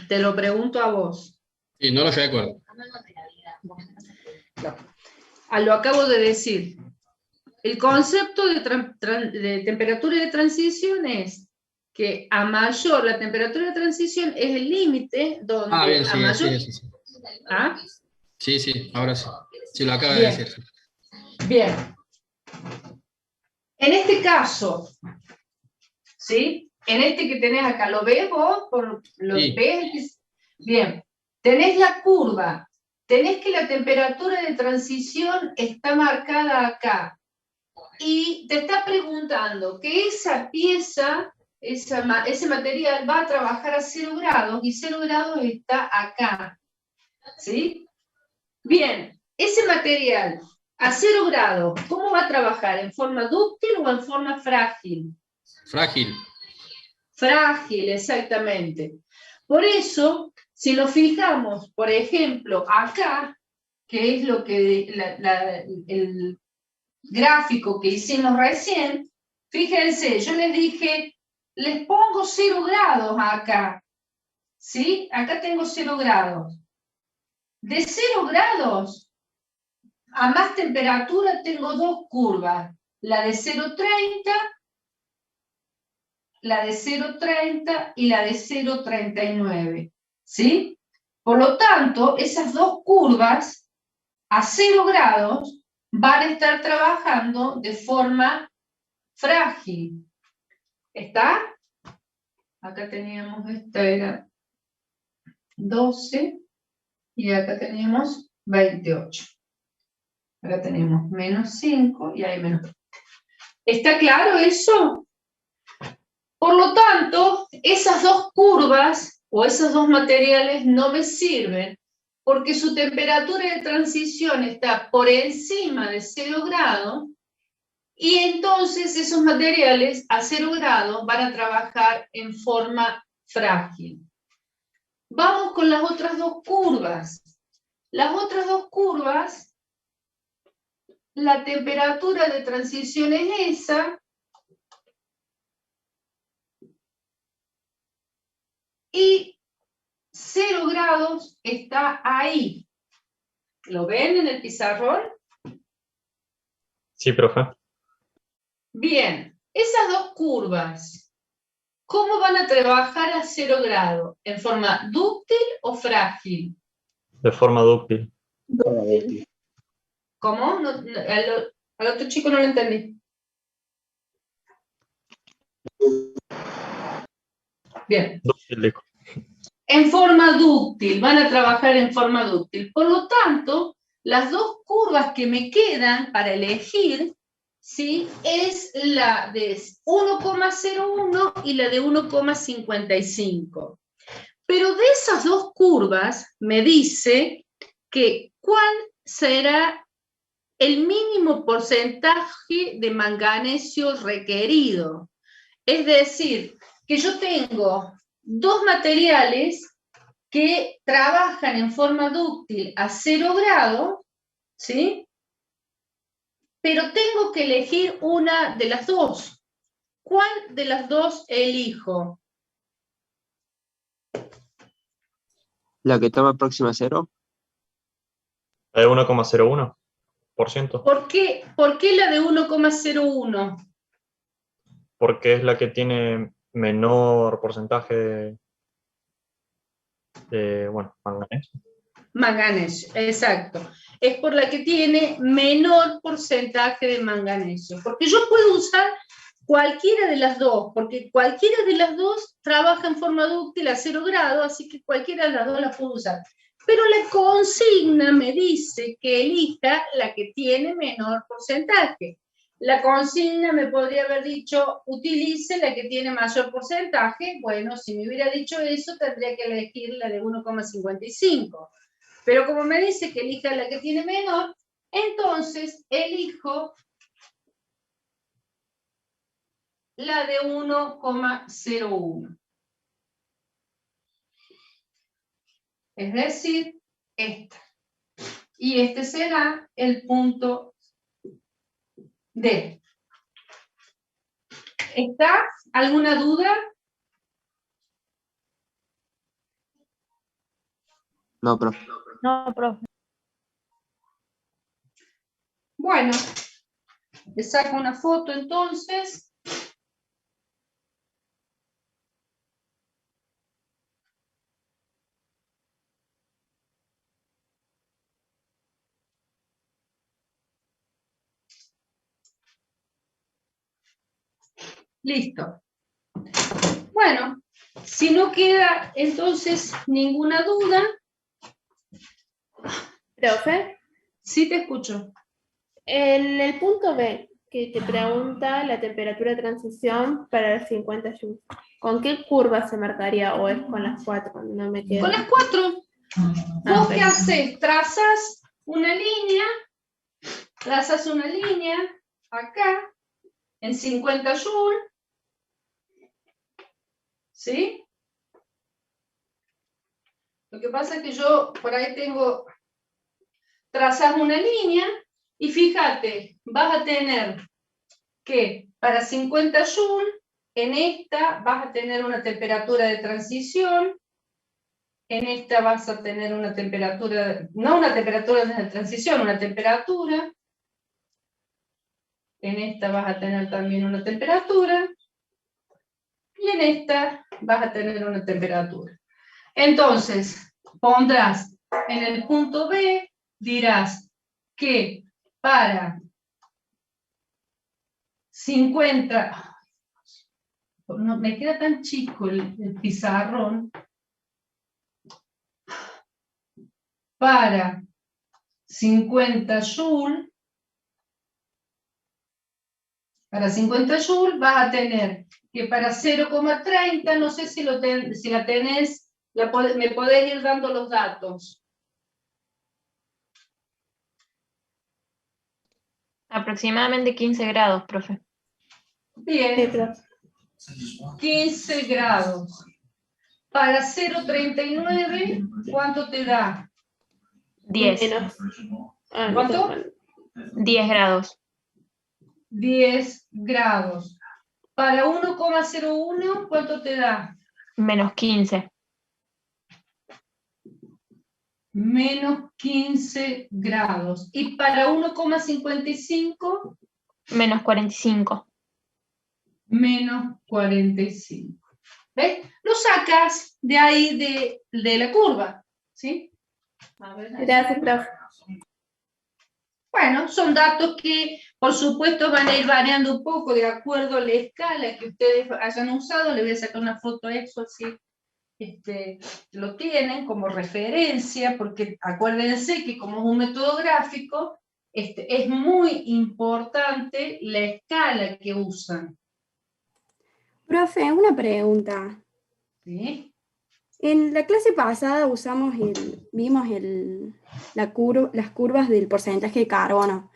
Te lo pregunto a vos. Sí, no lo recuerdo. Lo acabo de decir. El concepto de temperatura de transición es que a mayor, la temperatura de transición es el límite donde Bien, a sí, mayor... sí. ¿Ah? Sí, ahora sí. Sí, lo acaba de Bien. decir. Bien. En este caso, ¿sí? En este que tenés acá, ¿lo ves vos? Sí. ¿Ves? Bien. Tenés la curva. Tenés que la temperatura de transición está marcada acá. Y te está preguntando que esa pieza, ese material va a trabajar a 0 grados y 0 grados está acá. ¿Sí? Bien, ese material a 0 grados, ¿cómo va a trabajar? ¿En forma dúctil o en forma frágil? Frágil. Frágil, exactamente. Por eso, si nos fijamos, por ejemplo, acá, que es lo que el gráfico que hicimos recién, fíjense, yo les dije, les pongo 0 grados acá, ¿sí? Acá tengo 0 grados. De 0 grados a más temperatura tengo dos curvas, la de 0,30, la de 0,30 y la de 0,39, ¿sí? Por lo tanto, esas dos curvas a 0 grados van a estar trabajando de forma frágil. ¿Está? Acá teníamos, esta era 12 y acá teníamos 28. Acá tenemos menos 5 y ahí menos. ¿Está claro eso? Por lo tanto, esas dos curvas o esos dos materiales no me sirven porque su temperatura de transición está por encima de 0 grados y entonces esos materiales a 0 grados van a trabajar en forma frágil. Vamos con las otras dos curvas. Las otras dos curvas, la temperatura de transición es esa y 0 grados está ahí. ¿Lo ven en el pizarrón? Sí, profe. Bien, esas dos curvas, ¿cómo van a trabajar a 0 grado? ¿En forma dúctil o frágil? De forma dúctil. ¿Cómo? Al otro chico no lo entendí. Bien. Dúctil, dijo. En forma dúctil, van a trabajar en forma dúctil. Por lo tanto, las dos curvas que me quedan para elegir, ¿sí? Es la de 1,01 y la de 1,55. Pero de esas dos curvas me dice que cuál será el mínimo porcentaje de manganesio requerido. Es decir, que yo tengo dos materiales que trabajan en forma dúctil a 0 grado, ¿sí? Pero tengo que elegir una de las dos. ¿Cuál de las dos elijo? La que toma próxima a 0. La de 1,01%. ¿Por qué la de 1,01? Porque es la que tiene menor porcentaje de manganeso. Manganesio, exacto. Es por la que tiene menor porcentaje de manganesio. Porque yo puedo usar cualquiera de las dos, porque cualquiera de las dos trabaja en forma dúctil a 0 grado, así que cualquiera de las dos la puedo usar. Pero la consigna me dice que elija la que tiene menor porcentaje. La consigna me podría haber dicho, utilice la que tiene mayor porcentaje. Bueno, si me hubiera dicho eso, tendría que elegir la de 1,55. Pero como me dice que elija la que tiene menor, entonces elijo la de 1,01. Es decir, esta. Y este será el punto D. ¿Está alguna duda? No, profe. No, profe. Bueno, le saco una foto entonces. Listo. Bueno, si no queda entonces ninguna duda. Profe, Sí, te escucho. en el punto B, que te pregunta la temperatura de transición para el 50 joules, ¿con qué curva se marcaría o es con las 4? No me queda. Con las 4. ¿Vos qué haces? Trazas una línea acá, en 50 joules, ¿sí? Lo que pasa es que yo por ahí trazas una línea y fíjate, vas a tener que para 50 joules, en esta vas a tener una temperatura de transición, en esta vas a tener una temperatura, no una temperatura de transición, una temperatura, en esta vas a tener también una temperatura, y en esta vas a tener una temperatura. Entonces, pondrás en el punto B, dirás que para 50, no, me queda tan chico el pizarrón, para 50 joules, vas a tener que para 0,30, no sé si la tenés, me podés ir dando los datos. Aproximadamente 15 grados, profe. Bien, 15 grados. Para 0,39, ¿cuánto te da? 10. ¿Cuánto? 10 grados. 10 grados. Para 1,01, ¿cuánto te da? Menos 15. menos 15 grados. Y para 1,55, Menos 45. menos 45. ¿Ves? Lo sacas de ahí de la curva, ¿sí? A ver, Gracias, profe. bueno, son datos que, por supuesto, van a ir variando un poco de acuerdo a la escala que ustedes hayan usado. Les voy a sacar una foto a eso, así lo tienen como referencia, porque acuérdense que como es un método gráfico, es muy importante la escala que usan. Profe, una pregunta. ¿Sí? En la clase pasada vimos las curvas del porcentaje de carbono.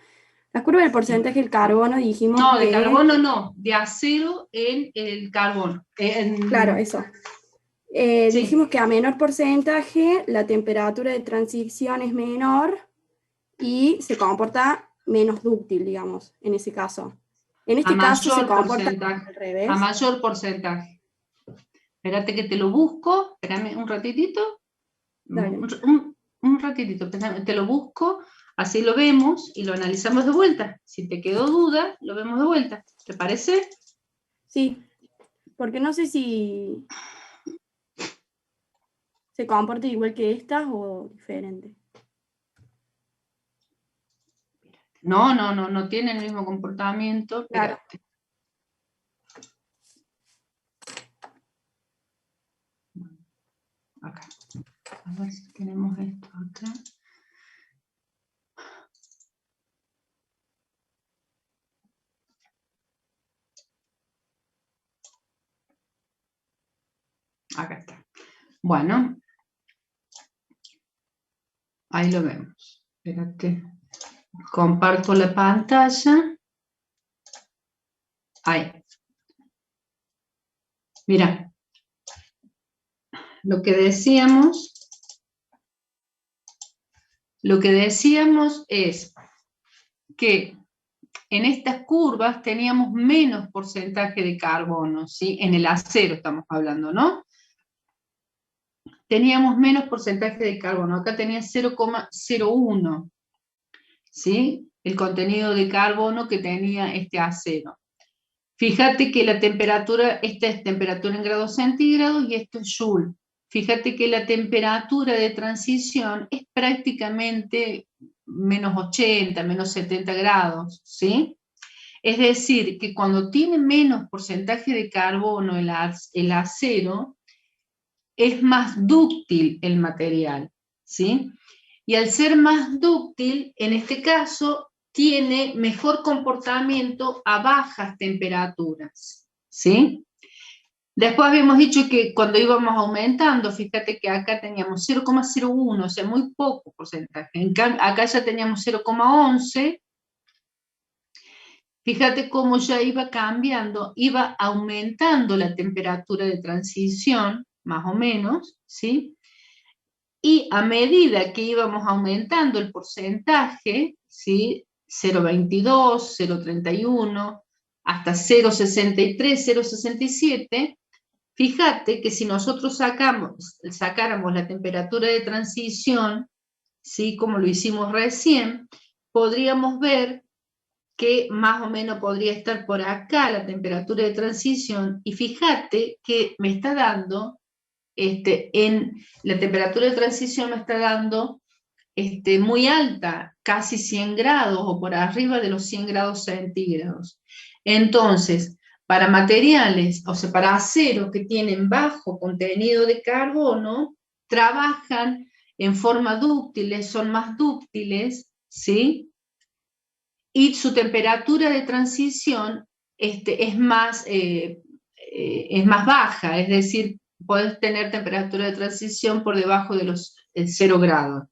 La curva del porcentaje del carbono dijimos No, de que... carbono no, de acero en el carbono. Claro, eso. Sí. Dijimos que a menor porcentaje la temperatura de transición es menor y se comporta menos dúctil, digamos, en ese caso. En este caso se comporta al revés. A mayor porcentaje. Espérate que te lo busco, espérame un ratitito. Dale. Un ratitito, espérame, te lo busco, así lo vemos y lo analizamos de vuelta. Si te quedó duda, lo vemos de vuelta. ¿Te parece? Sí, porque no sé si se comporta igual que estas o diferente. No tiene el mismo comportamiento. Claro. Espérate. Acá. A ver si tenemos esto acá. Acá está. Bueno. Ahí lo vemos. Espérate. Comparto la pantalla. Ahí. Mira. Lo que decíamos es que en estas curvas teníamos menos porcentaje de carbono, ¿sí? En el acero estamos hablando, ¿no? Teníamos menos porcentaje de carbono. Acá tenía 0,01, ¿sí? El contenido de carbono que tenía este acero. Fíjate que la temperatura, esta es temperatura en grados centígrados y esto es Joule. Fíjate que la temperatura de transición es prácticamente menos 80, menos 70 grados, ¿sí? Es decir, que cuando tiene menos porcentaje de carbono el acero, es más dúctil el material, ¿sí? Y al ser más dúctil, en este caso, tiene mejor comportamiento a bajas temperaturas, ¿sí? Después habíamos dicho que cuando íbamos aumentando, fíjate que acá teníamos 0,01, o sea, muy poco porcentaje. En cambio, acá ya teníamos 0,11. Fíjate cómo ya iba cambiando, iba aumentando la temperatura de transición, más o menos, ¿sí? Y a medida que íbamos aumentando el porcentaje, ¿sí? 0,22, 0,31, hasta 0,63, 0,67, fíjate que si nosotros sacáramos la temperatura de transición, ¿sí? Como lo hicimos recién, podríamos ver que más o menos podría estar por acá la temperatura de transición, y fíjate que me está dando, en la temperatura de transición me está dando muy alta, casi 100 grados o por arriba de los 100 grados centígrados. Entonces, para materiales, o sea, para acero que tienen bajo contenido de carbono, trabajan en forma dúctiles, son más dúctiles, ¿sí? Y su temperatura de transición es más baja, es decir, puedes tener temperatura de transición por debajo de los 0 grados.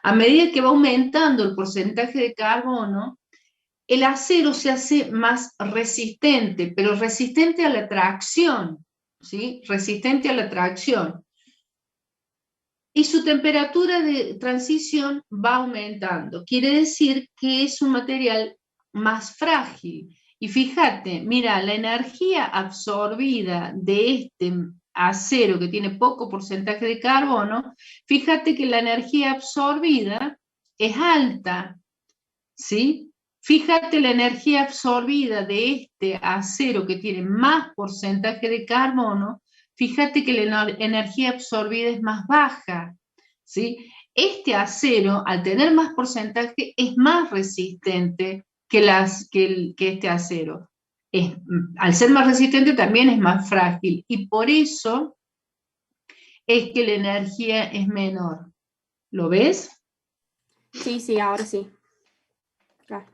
A medida que va aumentando el porcentaje de carbono, el acero se hace más resistente, pero resistente a la tracción, ¿sí? Resistente a la tracción. Y su temperatura de transición va aumentando. Quiere decir que es un material más frágil. Y fíjate, mira, la energía absorbida de acero que tiene poco porcentaje de carbono, fíjate que la energía absorbida es alta, ¿sí? Fíjate la energía absorbida de este acero que tiene más porcentaje de carbono, fíjate que la energía absorbida es más baja, ¿sí? Este acero, al tener más porcentaje, es más resistente que este acero. Al ser más resistente también es más frágil, y por eso es que la energía es menor. ¿Lo ves? Sí, ahora sí. Claro.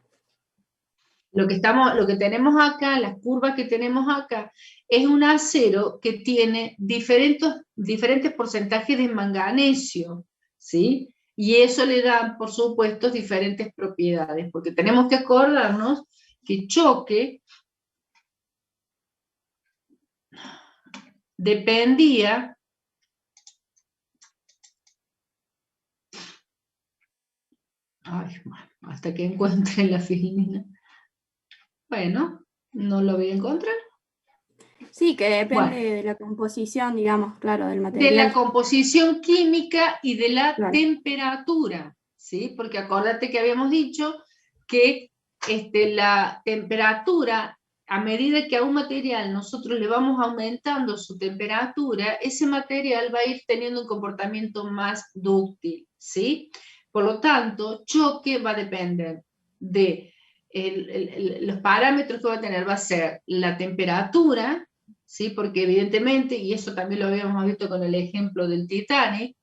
Lo que tenemos acá, las curvas que tenemos acá, es un acero que tiene diferentes porcentajes de manganesio, ¿sí? Y eso le da, por supuesto, diferentes propiedades, porque tenemos que acordarnos que choque dependía hasta que encuentre la filmina. Bueno, no lo voy a encontrar. Sí, que depende de la composición, digamos, claro, del material. De la composición química y de la temperatura, ¿sí? Porque acuérdate que habíamos dicho que la temperatura, a medida que a un material nosotros le vamos aumentando su temperatura, ese material va a ir teniendo un comportamiento más dúctil, ¿sí? Por lo tanto, choque va a depender de los parámetros que va a tener, va a ser la temperatura, ¿sí? Porque evidentemente, y eso también lo habíamos visto con el ejemplo del Titanic,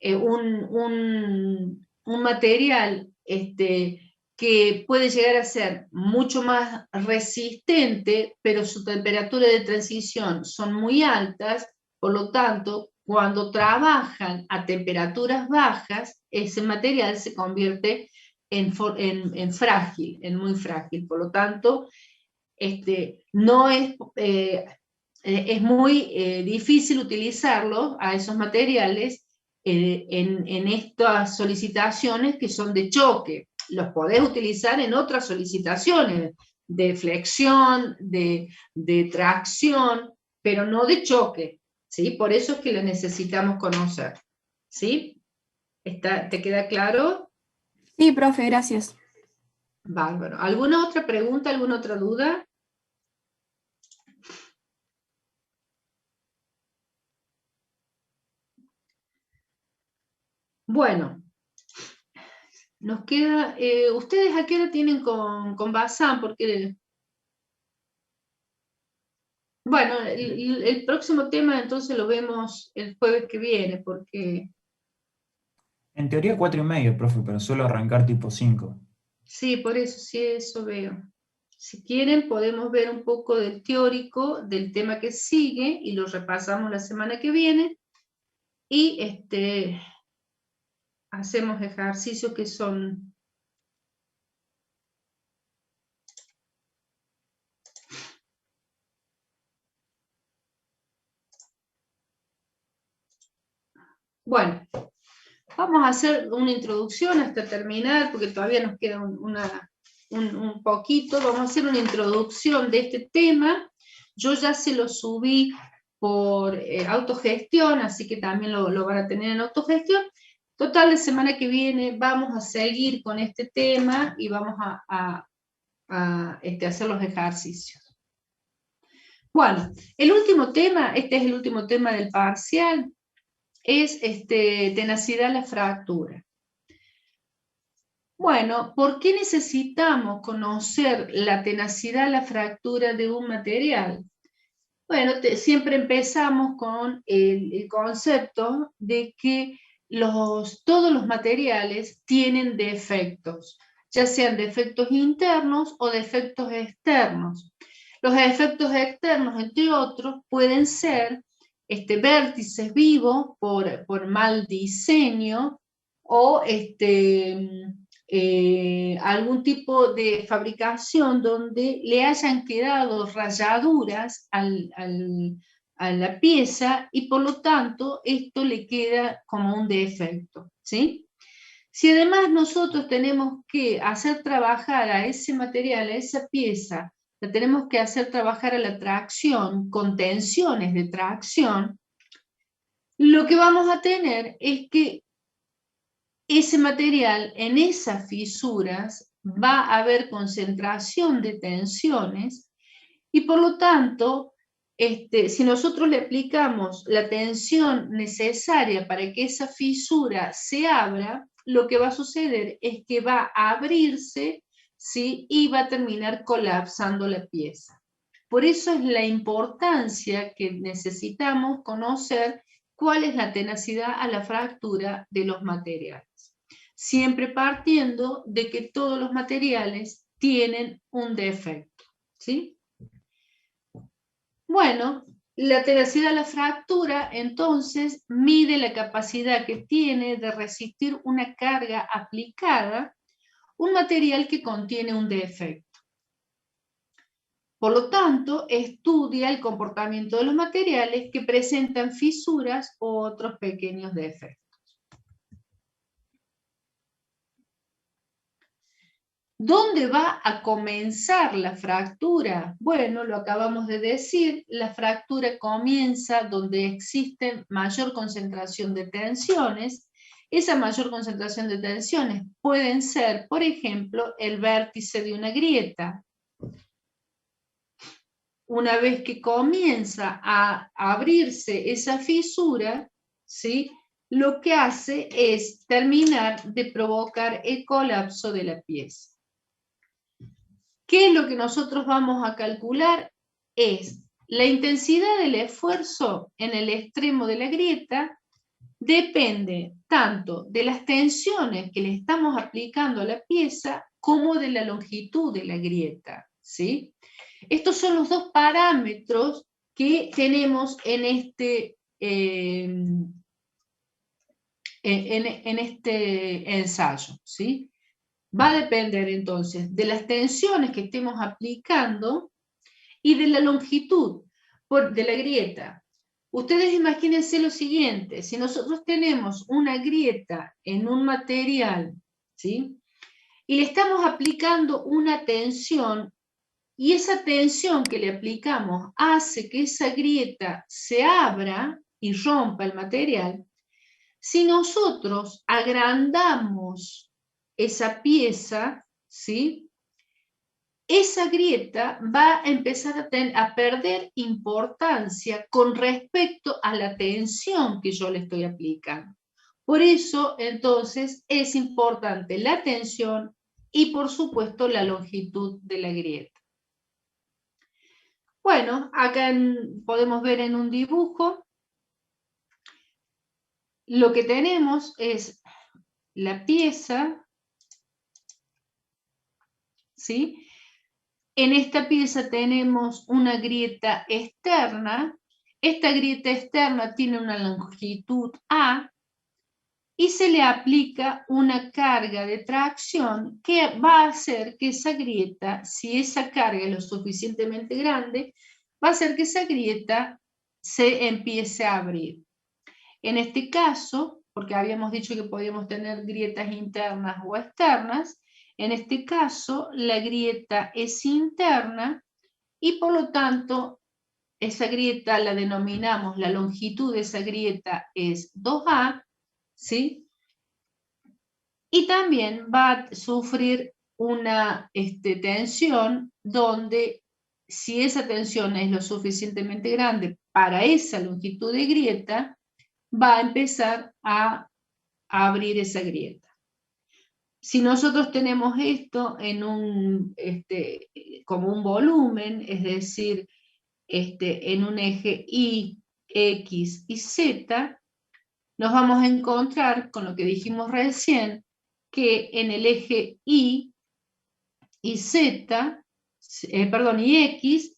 un material que puede llegar a ser mucho más resistente, pero su temperatura de transición son muy altas, por lo tanto, cuando trabajan a temperaturas bajas, ese material se convierte en frágil, en muy frágil. Por lo tanto, no es muy difícil utilizarlos a esos materiales en estas solicitaciones que son de choque. Los podés utilizar en otras solicitaciones, de flexión, de tracción, pero no de choque, ¿sí? Por eso es que lo necesitamos conocer, ¿sí? ¿Te queda claro? Sí, profe, gracias. Bárbaro. ¿Alguna otra pregunta, alguna otra duda? Bueno, nos queda, ¿ustedes a qué hora tienen con Bazán? Porque, bueno, el próximo tema entonces lo vemos el jueves que viene, porque... En teoría 4:30, profe, pero suelo arrancar tipo 5. Sí, por eso, sí, eso veo. Si quieren, podemos ver un poco del teórico, del tema que sigue, y lo repasamos la semana que viene, y hacemos ejercicios que son... Bueno, vamos a hacer una introducción hasta terminar, porque todavía nos queda un poquito. Vamos a hacer una introducción de este tema. Yo ya se lo subí por autogestión, así que también lo van a tener en autogestión. Total, la semana que viene vamos a seguir con este tema y vamos a hacer los ejercicios. Bueno, el último tema, este es el último tema del parcial, es tenacidad a la fractura. Bueno, ¿por qué necesitamos conocer la tenacidad a la fractura de un material? Bueno, siempre empezamos con el concepto de que todos los materiales tienen defectos, ya sean defectos internos o defectos externos. Los efectos externos, entre otros, pueden ser vértices vivos por mal diseño o algún tipo de fabricación donde le hayan quedado rayaduras a la pieza y por lo tanto esto le queda como un defecto, ¿sí? Si además nosotros tenemos que hacer trabajar a ese material, a esa pieza, la tenemos que hacer trabajar a la tracción con tensiones de tracción, lo que vamos a tener es que ese material en esas fisuras va a haber concentración de tensiones y por lo tanto, si nosotros le aplicamos la tensión necesaria para que esa fisura se abra, lo que va a suceder es que va a abrirse, ¿sí? Y va a terminar colapsando la pieza. Por eso es la importancia que necesitamos conocer cuál es la tenacidad a la fractura de los materiales. Siempre partiendo de que todos los materiales tienen un defecto, ¿sí? Bueno, la tenacidad a la fractura, entonces, mide la capacidad que tiene de resistir una carga aplicada, un material que contiene un defecto. Por lo tanto, estudia el comportamiento de los materiales que presentan fisuras u otros pequeños defectos. ¿Dónde va a comenzar la fractura? Bueno, lo acabamos de decir, la fractura comienza donde existe mayor concentración de tensiones. Esa mayor concentración de tensiones pueden ser, por ejemplo, el vértice de una grieta. Una vez que comienza a abrirse esa fisura, ¿sí? Lo que hace es terminar de provocar el colapso de la pieza. ¿Qué es lo que nosotros vamos a calcular? Es la intensidad del esfuerzo en el extremo de la grieta depende tanto de las tensiones que le estamos aplicando a la pieza como de la longitud de la grieta, ¿sí? Estos son los dos parámetros que tenemos en este ensayo, ¿sí? Va a depender entonces de las tensiones que estemos aplicando y de la longitud de la grieta. Ustedes imagínense lo siguiente, si nosotros tenemos una grieta en un material, ¿sí? Y le estamos aplicando una tensión, y esa tensión que le aplicamos hace que esa grieta se abra y rompa el material, si nosotros agrandamos esa pieza, ¿sí? Esa grieta va a empezar a perder importancia con respecto a la tensión que yo le estoy aplicando. Por eso, entonces, es importante la tensión y, por supuesto, la longitud de la grieta. Bueno, acá podemos ver en un dibujo, lo que tenemos es la pieza, ¿sí? En esta pieza tenemos una grieta externa. Esta grieta externa tiene una longitud A y se le aplica una carga de tracción que va a hacer que esa grieta, si esa carga es lo suficientemente grande, va a hacer que esa grieta se empiece a abrir. En este caso, porque habíamos dicho que podíamos tener grietas internas o externas, en este caso la grieta es interna y por lo tanto esa grieta la denominamos, la longitud de esa grieta es 2A, ¿sí? Y también va a sufrir una tensión donde si esa tensión es lo suficientemente grande para esa longitud de grieta, va a empezar a abrir esa grieta. Si nosotros tenemos esto en como un volumen, es decir, en un eje Y, X y Z, nos vamos a encontrar con lo que dijimos recién, que en el eje Y y Z, y X,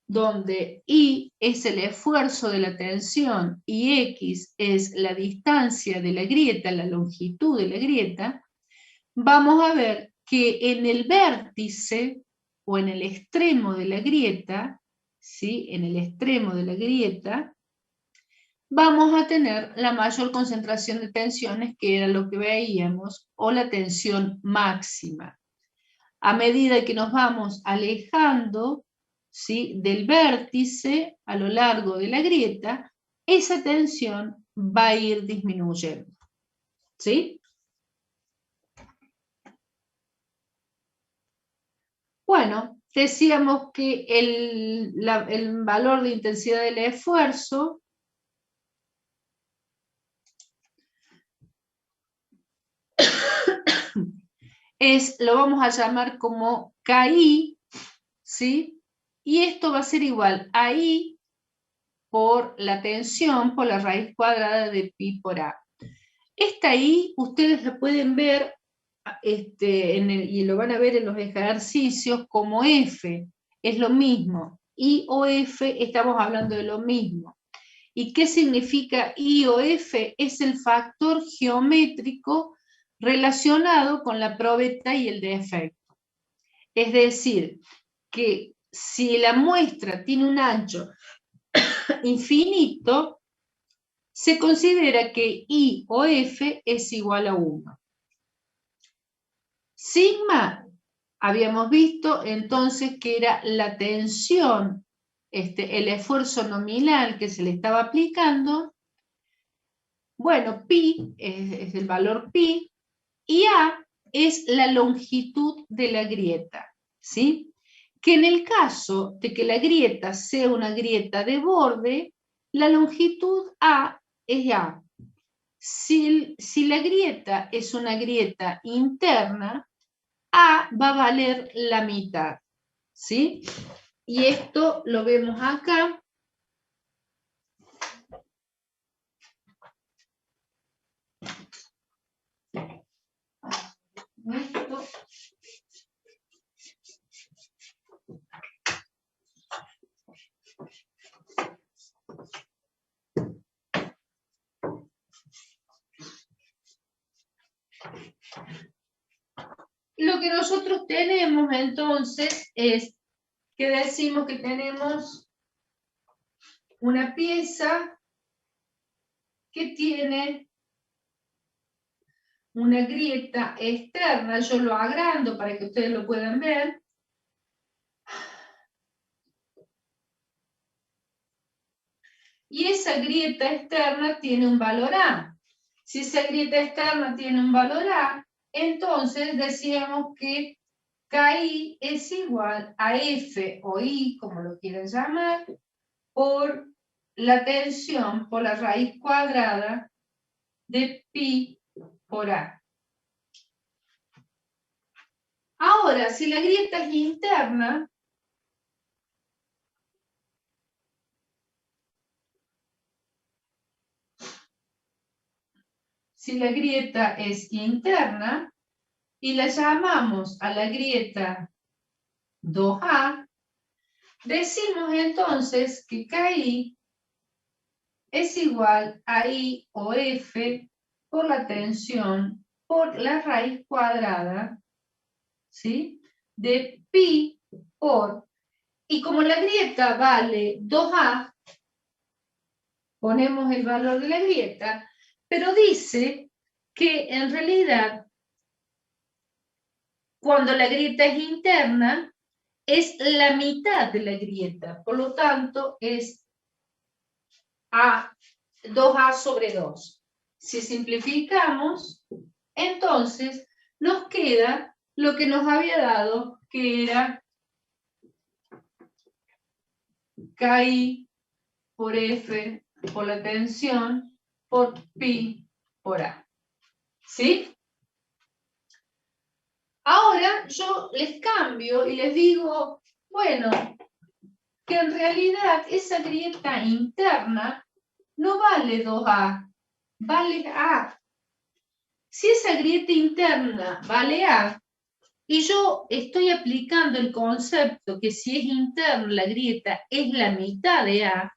donde Y es el esfuerzo de la tensión y X es la distancia de la grieta, la longitud de la grieta, vamos a ver que en el vértice o en el extremo de la grieta, ¿sí? En el extremo de la grieta, vamos a tener la mayor concentración de tensiones, que era lo que veíamos, o la tensión máxima. A medida que nos vamos alejando ¿sí?, del vértice a lo largo de la grieta, esa tensión va a ir disminuyendo. ¿Sí? Bueno, decíamos que el valor de intensidad del esfuerzo lo vamos a llamar como KI, ¿sí? Y esto va a ser igual a I por la tensión por la raíz cuadrada de pi por A. Esta I ustedes la pueden ver y lo van a ver en los ejercicios como F, es lo mismo. I o F, estamos hablando de lo mismo. ¿Y qué significa I o F? Es el factor geométrico relacionado con la probeta y el defecto. Es decir, que si la muestra tiene un ancho infinito, se considera que I o F es igual a 1. Sigma, habíamos visto entonces que era la tensión, el esfuerzo nominal que se le estaba aplicando. Bueno, pi es el valor pi, y A es la longitud de la grieta, ¿sí? Que en el caso de que la grieta sea una grieta de borde, la longitud A es A. Si la grieta es una grieta interna, A va a valer la mitad, ¿sí? Y esto lo vemos acá. Esto. Lo que nosotros tenemos entonces es que decimos que tenemos una pieza que tiene una grieta externa. Yo lo agrando para que ustedes lo puedan ver. Y esa grieta externa tiene un valor A. Si esa grieta externa tiene un valor A, entonces decíamos que KI es igual a F o I, como lo quieran llamar, por la tensión por la raíz cuadrada de pi por A. Ahora, si la grieta es interna, y la llamamos a la grieta 2A, decimos entonces que KI es igual a I o F por la tensión por la raíz cuadrada, ¿sí?, de pi por, y como la grieta vale 2A, ponemos el valor de la grieta, pero dice que en realidad cuando la grieta es interna es la mitad de la grieta, por lo tanto es 2A sobre 2. Si simplificamos, entonces nos queda lo que nos había dado, que era KI por F por la tensión por pi por A. ¿Sí? Ahora yo les cambio y les digo, bueno, que en realidad esa grieta interna no vale 2A, vale A. Si esa grieta interna vale A, y yo estoy aplicando el concepto que si es interna la grieta es la mitad de A,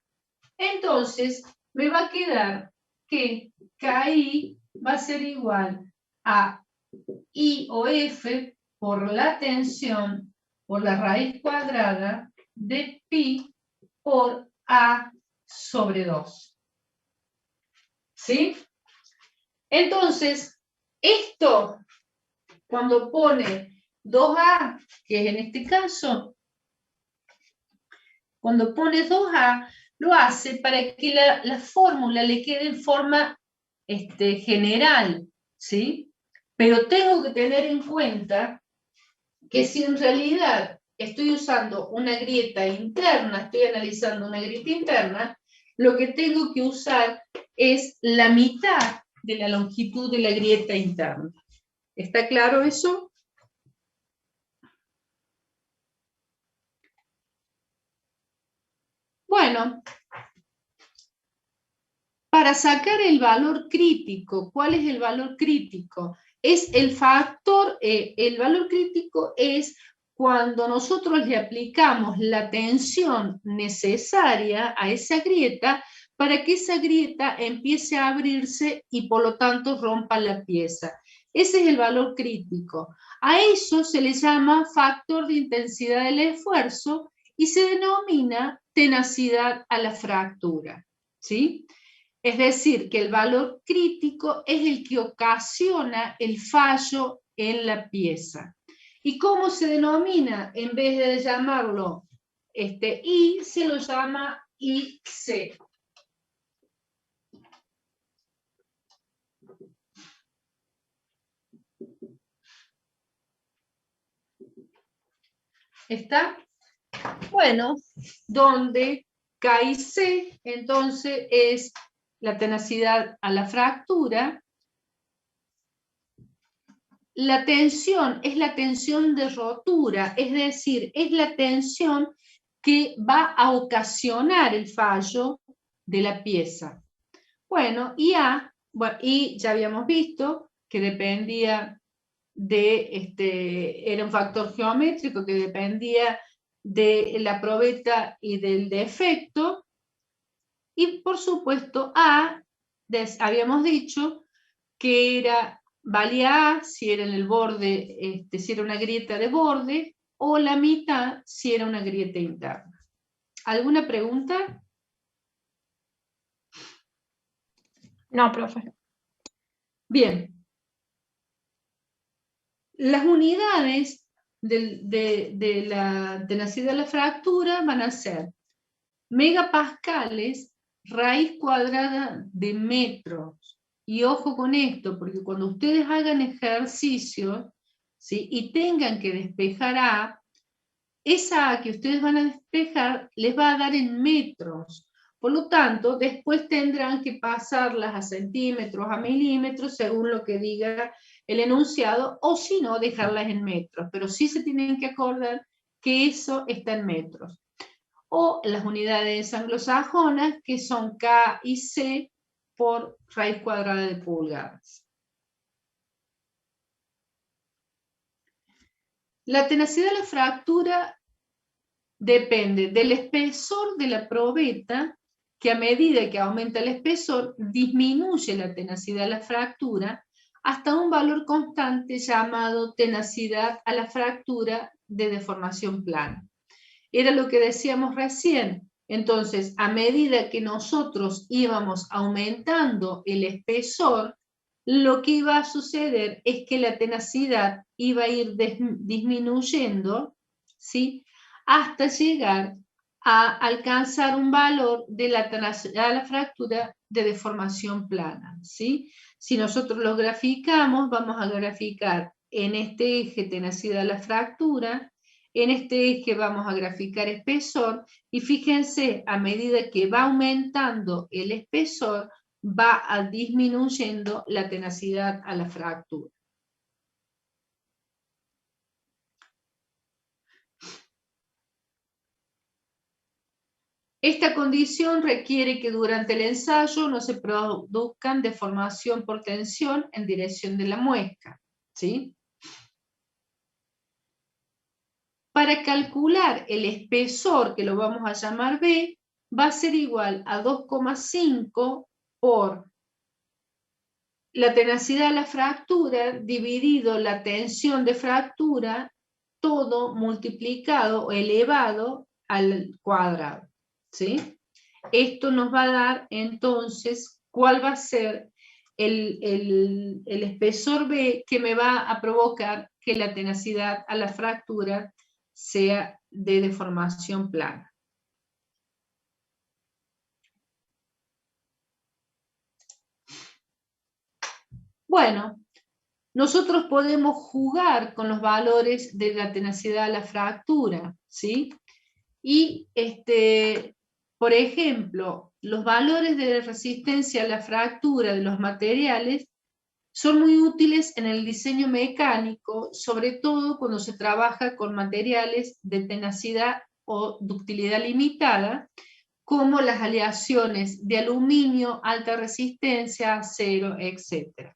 entonces me va a quedar que KI va a ser igual a I o F por la tensión por la raíz cuadrada de pi por A sobre 2. ¿Sí? Entonces, esto, cuando pone 2A, que es en este caso, Cuando pone 2A, lo hace para que la fórmula le quede en forma general, ¿sí? Pero tengo que tener en cuenta que si en realidad estoy usando una grieta interna, estoy analizando una grieta interna, lo que tengo que usar es la mitad de la longitud de la grieta interna. ¿Está claro eso? Bueno, para sacar el valor crítico, ¿cuál es el valor crítico? Es el factor, el valor crítico es cuando nosotros le aplicamos la tensión necesaria a esa grieta para que esa grieta empiece a abrirse y por lo tanto rompa la pieza. Ese es el valor crítico. A eso se le llama factor de intensidad del esfuerzo y se denomina tenacidad a la fractura, ¿sí? Es decir, que el valor crítico es el que ocasiona el fallo en la pieza. ¿Y cómo se denomina? En vez de llamarlo I, se lo llama IC. ¿Está? Bueno, donde K y C, entonces, es la tenacidad a la fractura. La tensión es la tensión de rotura, es decir, es la tensión que va a ocasionar el fallo de la pieza. Bueno, y A, y ya habíamos visto que dependía de, era un factor geométrico que dependía de la probeta y del defecto. Y por supuesto A, habíamos dicho que valía A si era en el borde, si era una grieta de borde, o la mitad si era una grieta interna. ¿Alguna pregunta? No, profe. Bien. Las unidades de la tenacidad de la fractura van a ser megapascales, raíz cuadrada de metros. Y ojo con esto, porque cuando ustedes hagan ejercicio, ¿sí?, y tengan que despejar A, esa A que ustedes van a despejar les va a dar en metros. Por lo tanto, después tendrán que pasarlas a centímetros, a milímetros, según lo que diga el enunciado, o si no, dejarlas en metros. Pero sí se tienen que acordar que eso está en metros. O las unidades anglosajonas, que son K y C por raíz cuadrada de pulgadas. La tenacidad de la fractura depende del espesor de la probeta, que a medida que aumenta el espesor, disminuye la tenacidad de la fractura hasta un valor constante llamado tenacidad a la fractura de deformación plana. Era lo que decíamos recién. Entonces, a medida que nosotros íbamos aumentando el espesor, lo que iba a suceder es que la tenacidad iba a ir disminuyendo, ¿sí?, hasta llegar a alcanzar un valor de la tenacidad a la fractura de deformación plana, ¿sí? Si nosotros lo graficamos, vamos a graficar en este eje tenacidad a la fractura, en este eje vamos a graficar espesor, y fíjense, a medida que va aumentando el espesor, va disminuyendo la tenacidad a la fractura. Esta condición requiere que durante el ensayo no se produzcan deformación por tensión en dirección de la muesca, ¿sí? Para calcular el espesor, que lo vamos a llamar B, va a ser igual a 2,5 por la tenacidad de la fractura dividido la tensión de fractura, todo multiplicado o elevado al cuadrado, ¿sí? Esto nos va a dar entonces cuál va a ser el espesor B que me va a provocar que la tenacidad a la fractura sea de deformación plana. Bueno, nosotros podemos jugar con los valores de la tenacidad a la fractura, ¿sí? Y, por ejemplo, los valores de resistencia a la fractura de los materiales son muy útiles en el diseño mecánico, sobre todo cuando se trabaja con materiales de tenacidad o ductilidad limitada, como las aleaciones de aluminio, alta resistencia, acero, etc.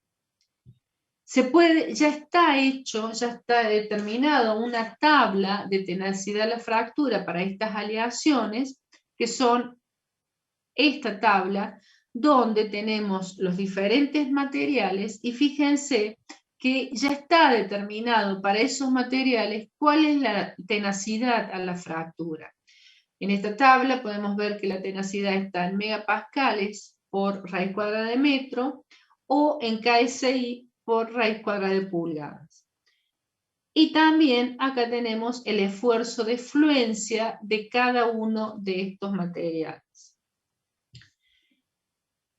Ya está determinado una tabla de tenacidad a la fractura para estas aleaciones, que son esta tabla, donde tenemos los diferentes materiales, y fíjense que ya está determinado para esos materiales cuál es la tenacidad a la fractura. En esta tabla podemos ver que la tenacidad está en megapascales por raíz cuadrada de metro, o en KSI por raíz cuadrada de pulgadas. Y también acá tenemos el esfuerzo de fluencia de cada uno de estos materiales.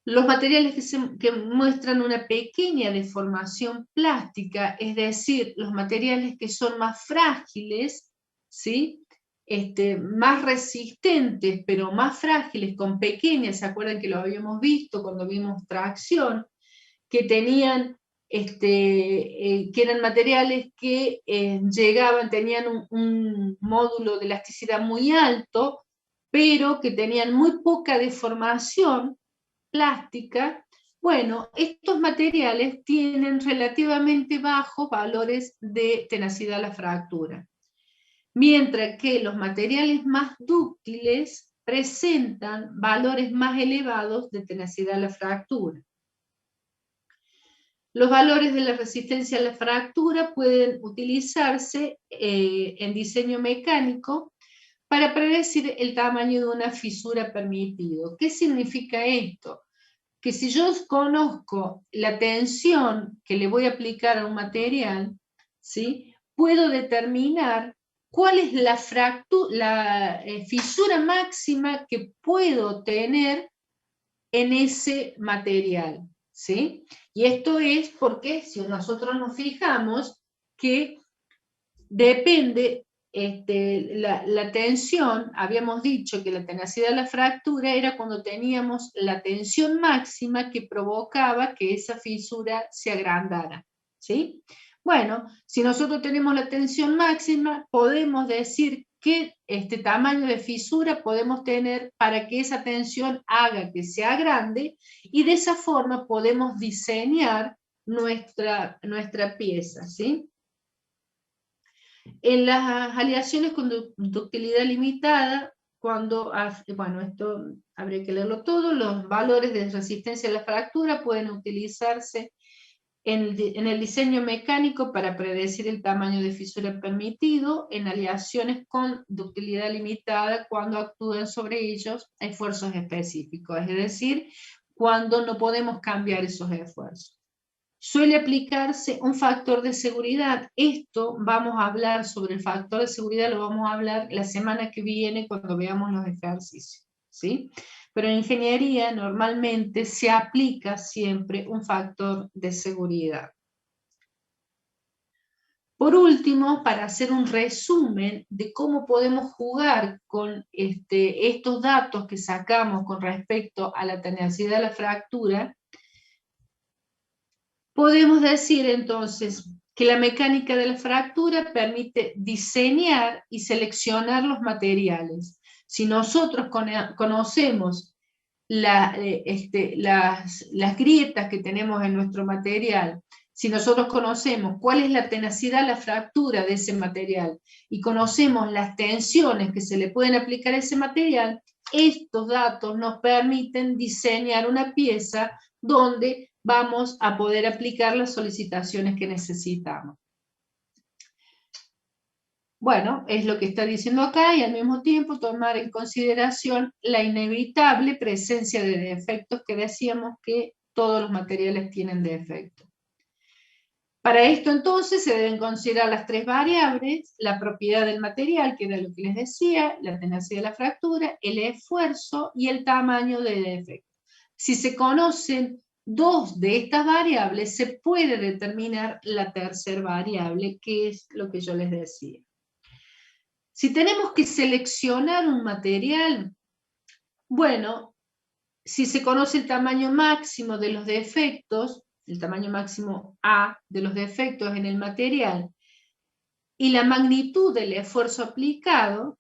Los materiales que muestran una pequeña deformación plástica, es decir, los materiales que son más frágiles, ¿sí? Más resistentes, pero más frágiles, con pequeñas, ¿se acuerdan que lo habíamos visto cuando vimos tracción? Que tenían, que eran materiales que tenían un módulo de elasticidad muy alto, pero que tenían muy poca deformación plástica. Bueno, estos materiales tienen relativamente bajos valores de tenacidad a la fractura, mientras que los materiales más dúctiles presentan valores más elevados de tenacidad a la fractura. Los valores de la resistencia a la fractura pueden utilizarse en diseño mecánico para predecir el tamaño de una fisura permitido. ¿Qué significa esto? Que si yo conozco la tensión que le voy a aplicar a un material, ¿sí? Puedo determinar cuál es la fisura máxima que puedo tener en ese material, ¿sí? Y esto es porque si nosotros nos fijamos que depende la tensión, habíamos dicho que la tenacidad de la fractura era cuando teníamos la tensión máxima que provocaba que esa fisura se agrandara, ¿sí? Bueno, si nosotros tenemos la tensión máxima, podemos decir qué tamaño de fisura podemos tener para que esa tensión haga que se agrande, y de esa forma podemos diseñar nuestra pieza, ¿sí? En las aleaciones con ductilidad limitada, bueno, esto habría que leerlo todo, los valores de resistencia a la fractura pueden utilizarse en el diseño mecánico para predecir el tamaño de fisura permitido en aleaciones con ductilidad limitada cuando actúan sobre ellos esfuerzos específicos, es decir, cuando no podemos cambiar esos esfuerzos. Suele aplicarse un factor de seguridad. Esto vamos a hablar sobre el factor de seguridad, lo vamos a hablar la semana que viene cuando veamos los ejercicios, ¿sí? Pero en ingeniería normalmente se aplica siempre un factor de seguridad. Por último, para hacer un resumen de cómo podemos jugar con estos datos que sacamos con respecto a la tenacidad de la fractura, podemos decir entonces que la mecánica de la fractura permite diseñar y seleccionar los materiales. Si nosotros conocemos las grietas que tenemos en nuestro material, si nosotros conocemos cuál es la tenacidad a la fractura de ese material y conocemos las tensiones que se le pueden aplicar a ese material, estos datos nos permiten diseñar una pieza donde vamos a poder aplicar las solicitaciones que necesitamos. Bueno, es lo que está diciendo acá, y al mismo tiempo tomar en consideración la inevitable presencia de defectos que decíamos que todos los materiales tienen defectos. Para esto entonces se deben considerar las tres variables: la propiedad del material, que era lo que les decía, la tenacidad de la fractura, el esfuerzo y el tamaño de defecto. Si se conocen 2 de estas variables se puede determinar la tercera variable, que es lo que yo les decía. Si tenemos que seleccionar un material, bueno, si se conoce el tamaño máximo de los defectos, el tamaño máximo A de los defectos en el material, y la magnitud del esfuerzo aplicado,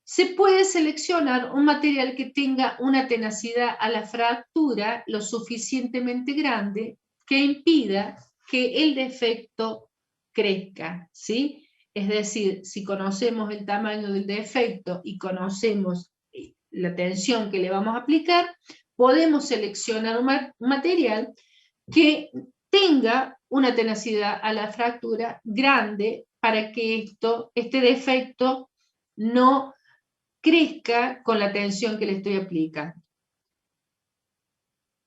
se puede seleccionar un material que tenga una tenacidad a la fractura lo suficientemente grande que impida que el defecto crezca, ¿sí? Es decir, si conocemos el tamaño del defecto y conocemos la tensión que le vamos a aplicar, podemos seleccionar un material que tenga una tenacidad a la fractura grande para que este defecto no crezca con la tensión que le estoy aplicando.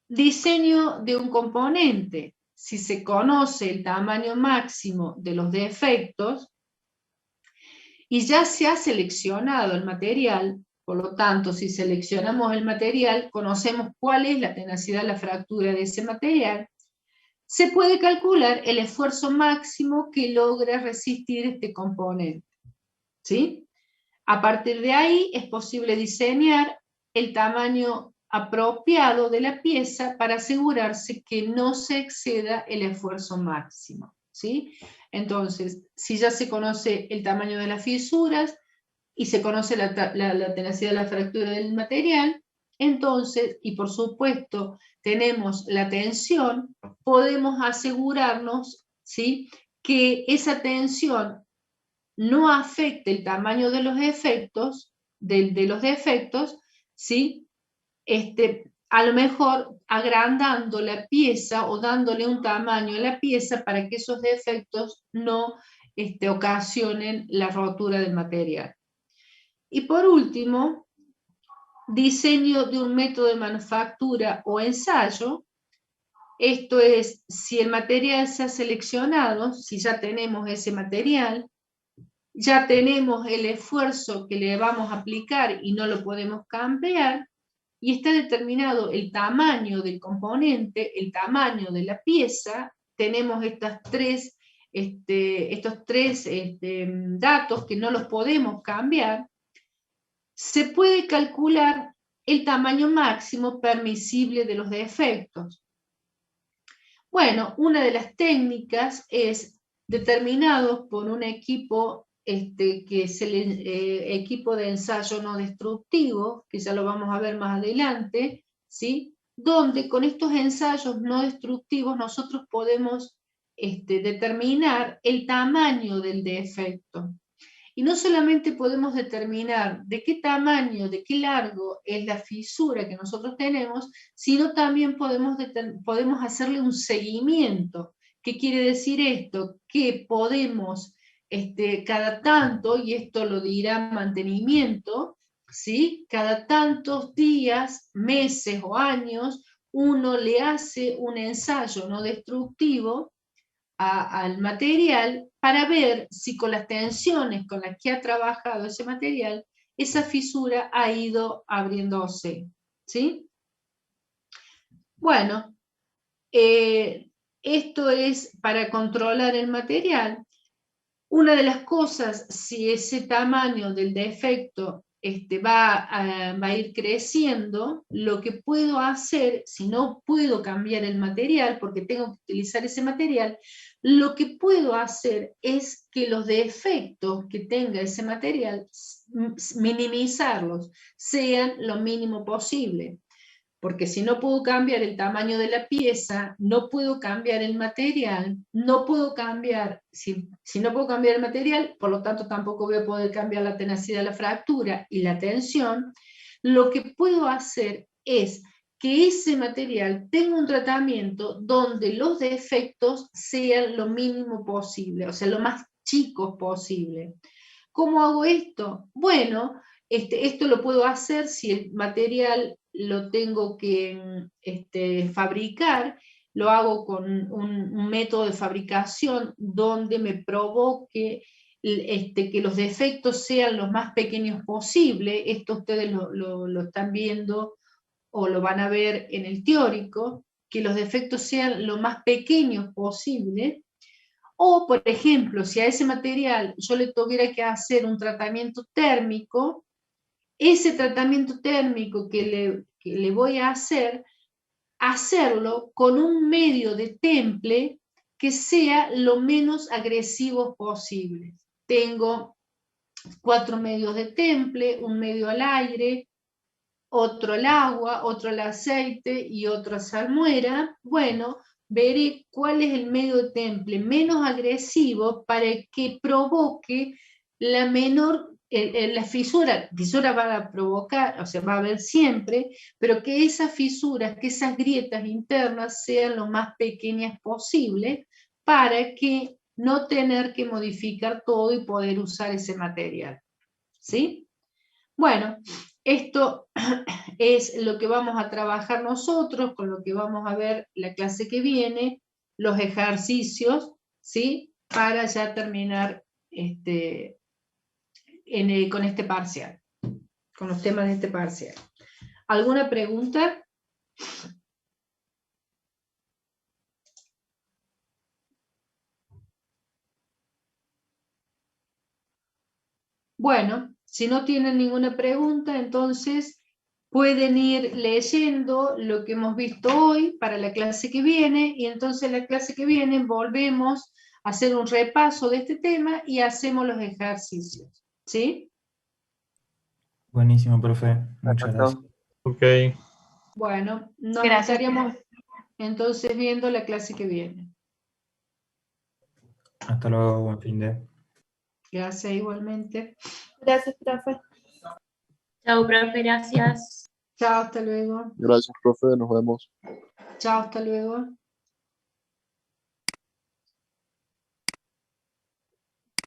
Diseño de un componente. Si se conoce el tamaño máximo de los defectos y ya se ha seleccionado el material, por lo tanto, si seleccionamos el material, conocemos cuál es la tenacidad de la fractura de ese material, se puede calcular el esfuerzo máximo que logra resistir este componente, ¿sí? A partir de ahí es posible diseñar el tamaño apropiado de la pieza para asegurarse que no se exceda el esfuerzo máximo, ¿sí? Entonces, si ya se conoce el tamaño de las fisuras y se conoce la tenacidad de la fractura del material, entonces, y por supuesto tenemos la tensión, podemos asegurarnos, ¿sí?, que esa tensión no afecte el tamaño de los efectos, de los defectos, ¿sí? A lo mejor agrandando la pieza o dándole un tamaño a la pieza para que esos defectos no ocasionen la rotura del material. Y por último, diseño de un método de manufactura o ensayo. Esto es, si el material se ha seleccionado, si ya tenemos ese material, ya tenemos el esfuerzo que le vamos a aplicar y no lo podemos cambiar, y está determinado el tamaño del componente, el tamaño de la pieza, tenemos estos tres datos que no los podemos cambiar, se puede calcular el tamaño máximo permisible de los defectos. Bueno, una de las técnicas es determinado por un equipo que es el equipo de ensayo no destructivo, que ya lo vamos a ver más adelante, ¿sí? Donde con estos ensayos no destructivos nosotros podemos determinar el tamaño del defecto. Y no solamente podemos determinar de qué tamaño, de qué largo es la fisura que nosotros tenemos, sino también podemos hacerle un seguimiento. ¿Qué quiere decir esto? Que podemos cada tanto, y esto lo dirá mantenimiento, ¿sí? Cada tantos días, meses o años, uno le hace un ensayo no destructivo al material para ver si con las tensiones con las que ha trabajado ese material, esa fisura ha ido abriéndose, ¿sí? Bueno, esto es para controlar el material. Una de las cosas, si ese tamaño del defecto va a ir creciendo, lo que puedo hacer, si no puedo cambiar el material, porque tengo que utilizar ese material, lo que puedo hacer es que los defectos que tenga ese material, minimizarlos, sean lo mínimo posible. Porque si no puedo cambiar el tamaño de la pieza, no puedo cambiar el material, no puedo cambiar, si no puedo cambiar el material, por lo tanto tampoco voy a poder cambiar la tenacidad de la fractura y la tensión, lo que puedo hacer es que ese material tenga un tratamiento donde los defectos sean lo mínimo posible, o sea, lo más chicos posible. ¿Cómo hago esto? Bueno, esto lo puedo hacer si el material lo tengo que fabricar, lo hago con un método de fabricación donde me provoque que los defectos sean los más pequeños posible. Esto ustedes lo están viendo o lo van a ver en el teórico, que los defectos sean lo más pequeños posible. O, por ejemplo, si a ese material yo le tuviera que hacer un tratamiento térmico, ese tratamiento térmico que le voy a hacer, hacerlo con un medio de temple que sea lo menos agresivo posible. Tengo 4 medios de temple, un medio al aire, otro al agua, otro al aceite y otro a salmuera. Bueno, veré cuál es el medio de temple menos agresivo para que provoque la menor, la fisura va a provocar, o sea, va a haber siempre, pero que esas fisuras, que esas grietas internas sean lo más pequeñas posible para que no tener que modificar todo y poder usar ese material. ¿Sí? Bueno, esto es lo que vamos a trabajar nosotros, con lo que vamos a ver la clase que viene, los ejercicios, ¿sí? Para ya terminar con este parcial, con los temas de este parcial. ¿Alguna pregunta? Bueno, si no tienen ninguna pregunta, entonces pueden ir leyendo lo que hemos visto hoy para la clase que viene, y entonces la clase que viene volvemos a hacer un repaso de este tema y hacemos los ejercicios. ¿Sí? Buenísimo, profe. Muchas gracias. Ok. Bueno, nos Gracias. estaríamos entonces viendo la clase que viene. Hasta luego, buen fin de. Gracias igualmente. Gracias, profe. Chao, profe, gracias. Chao, hasta luego. Gracias, profe, nos vemos. Chao, hasta luego.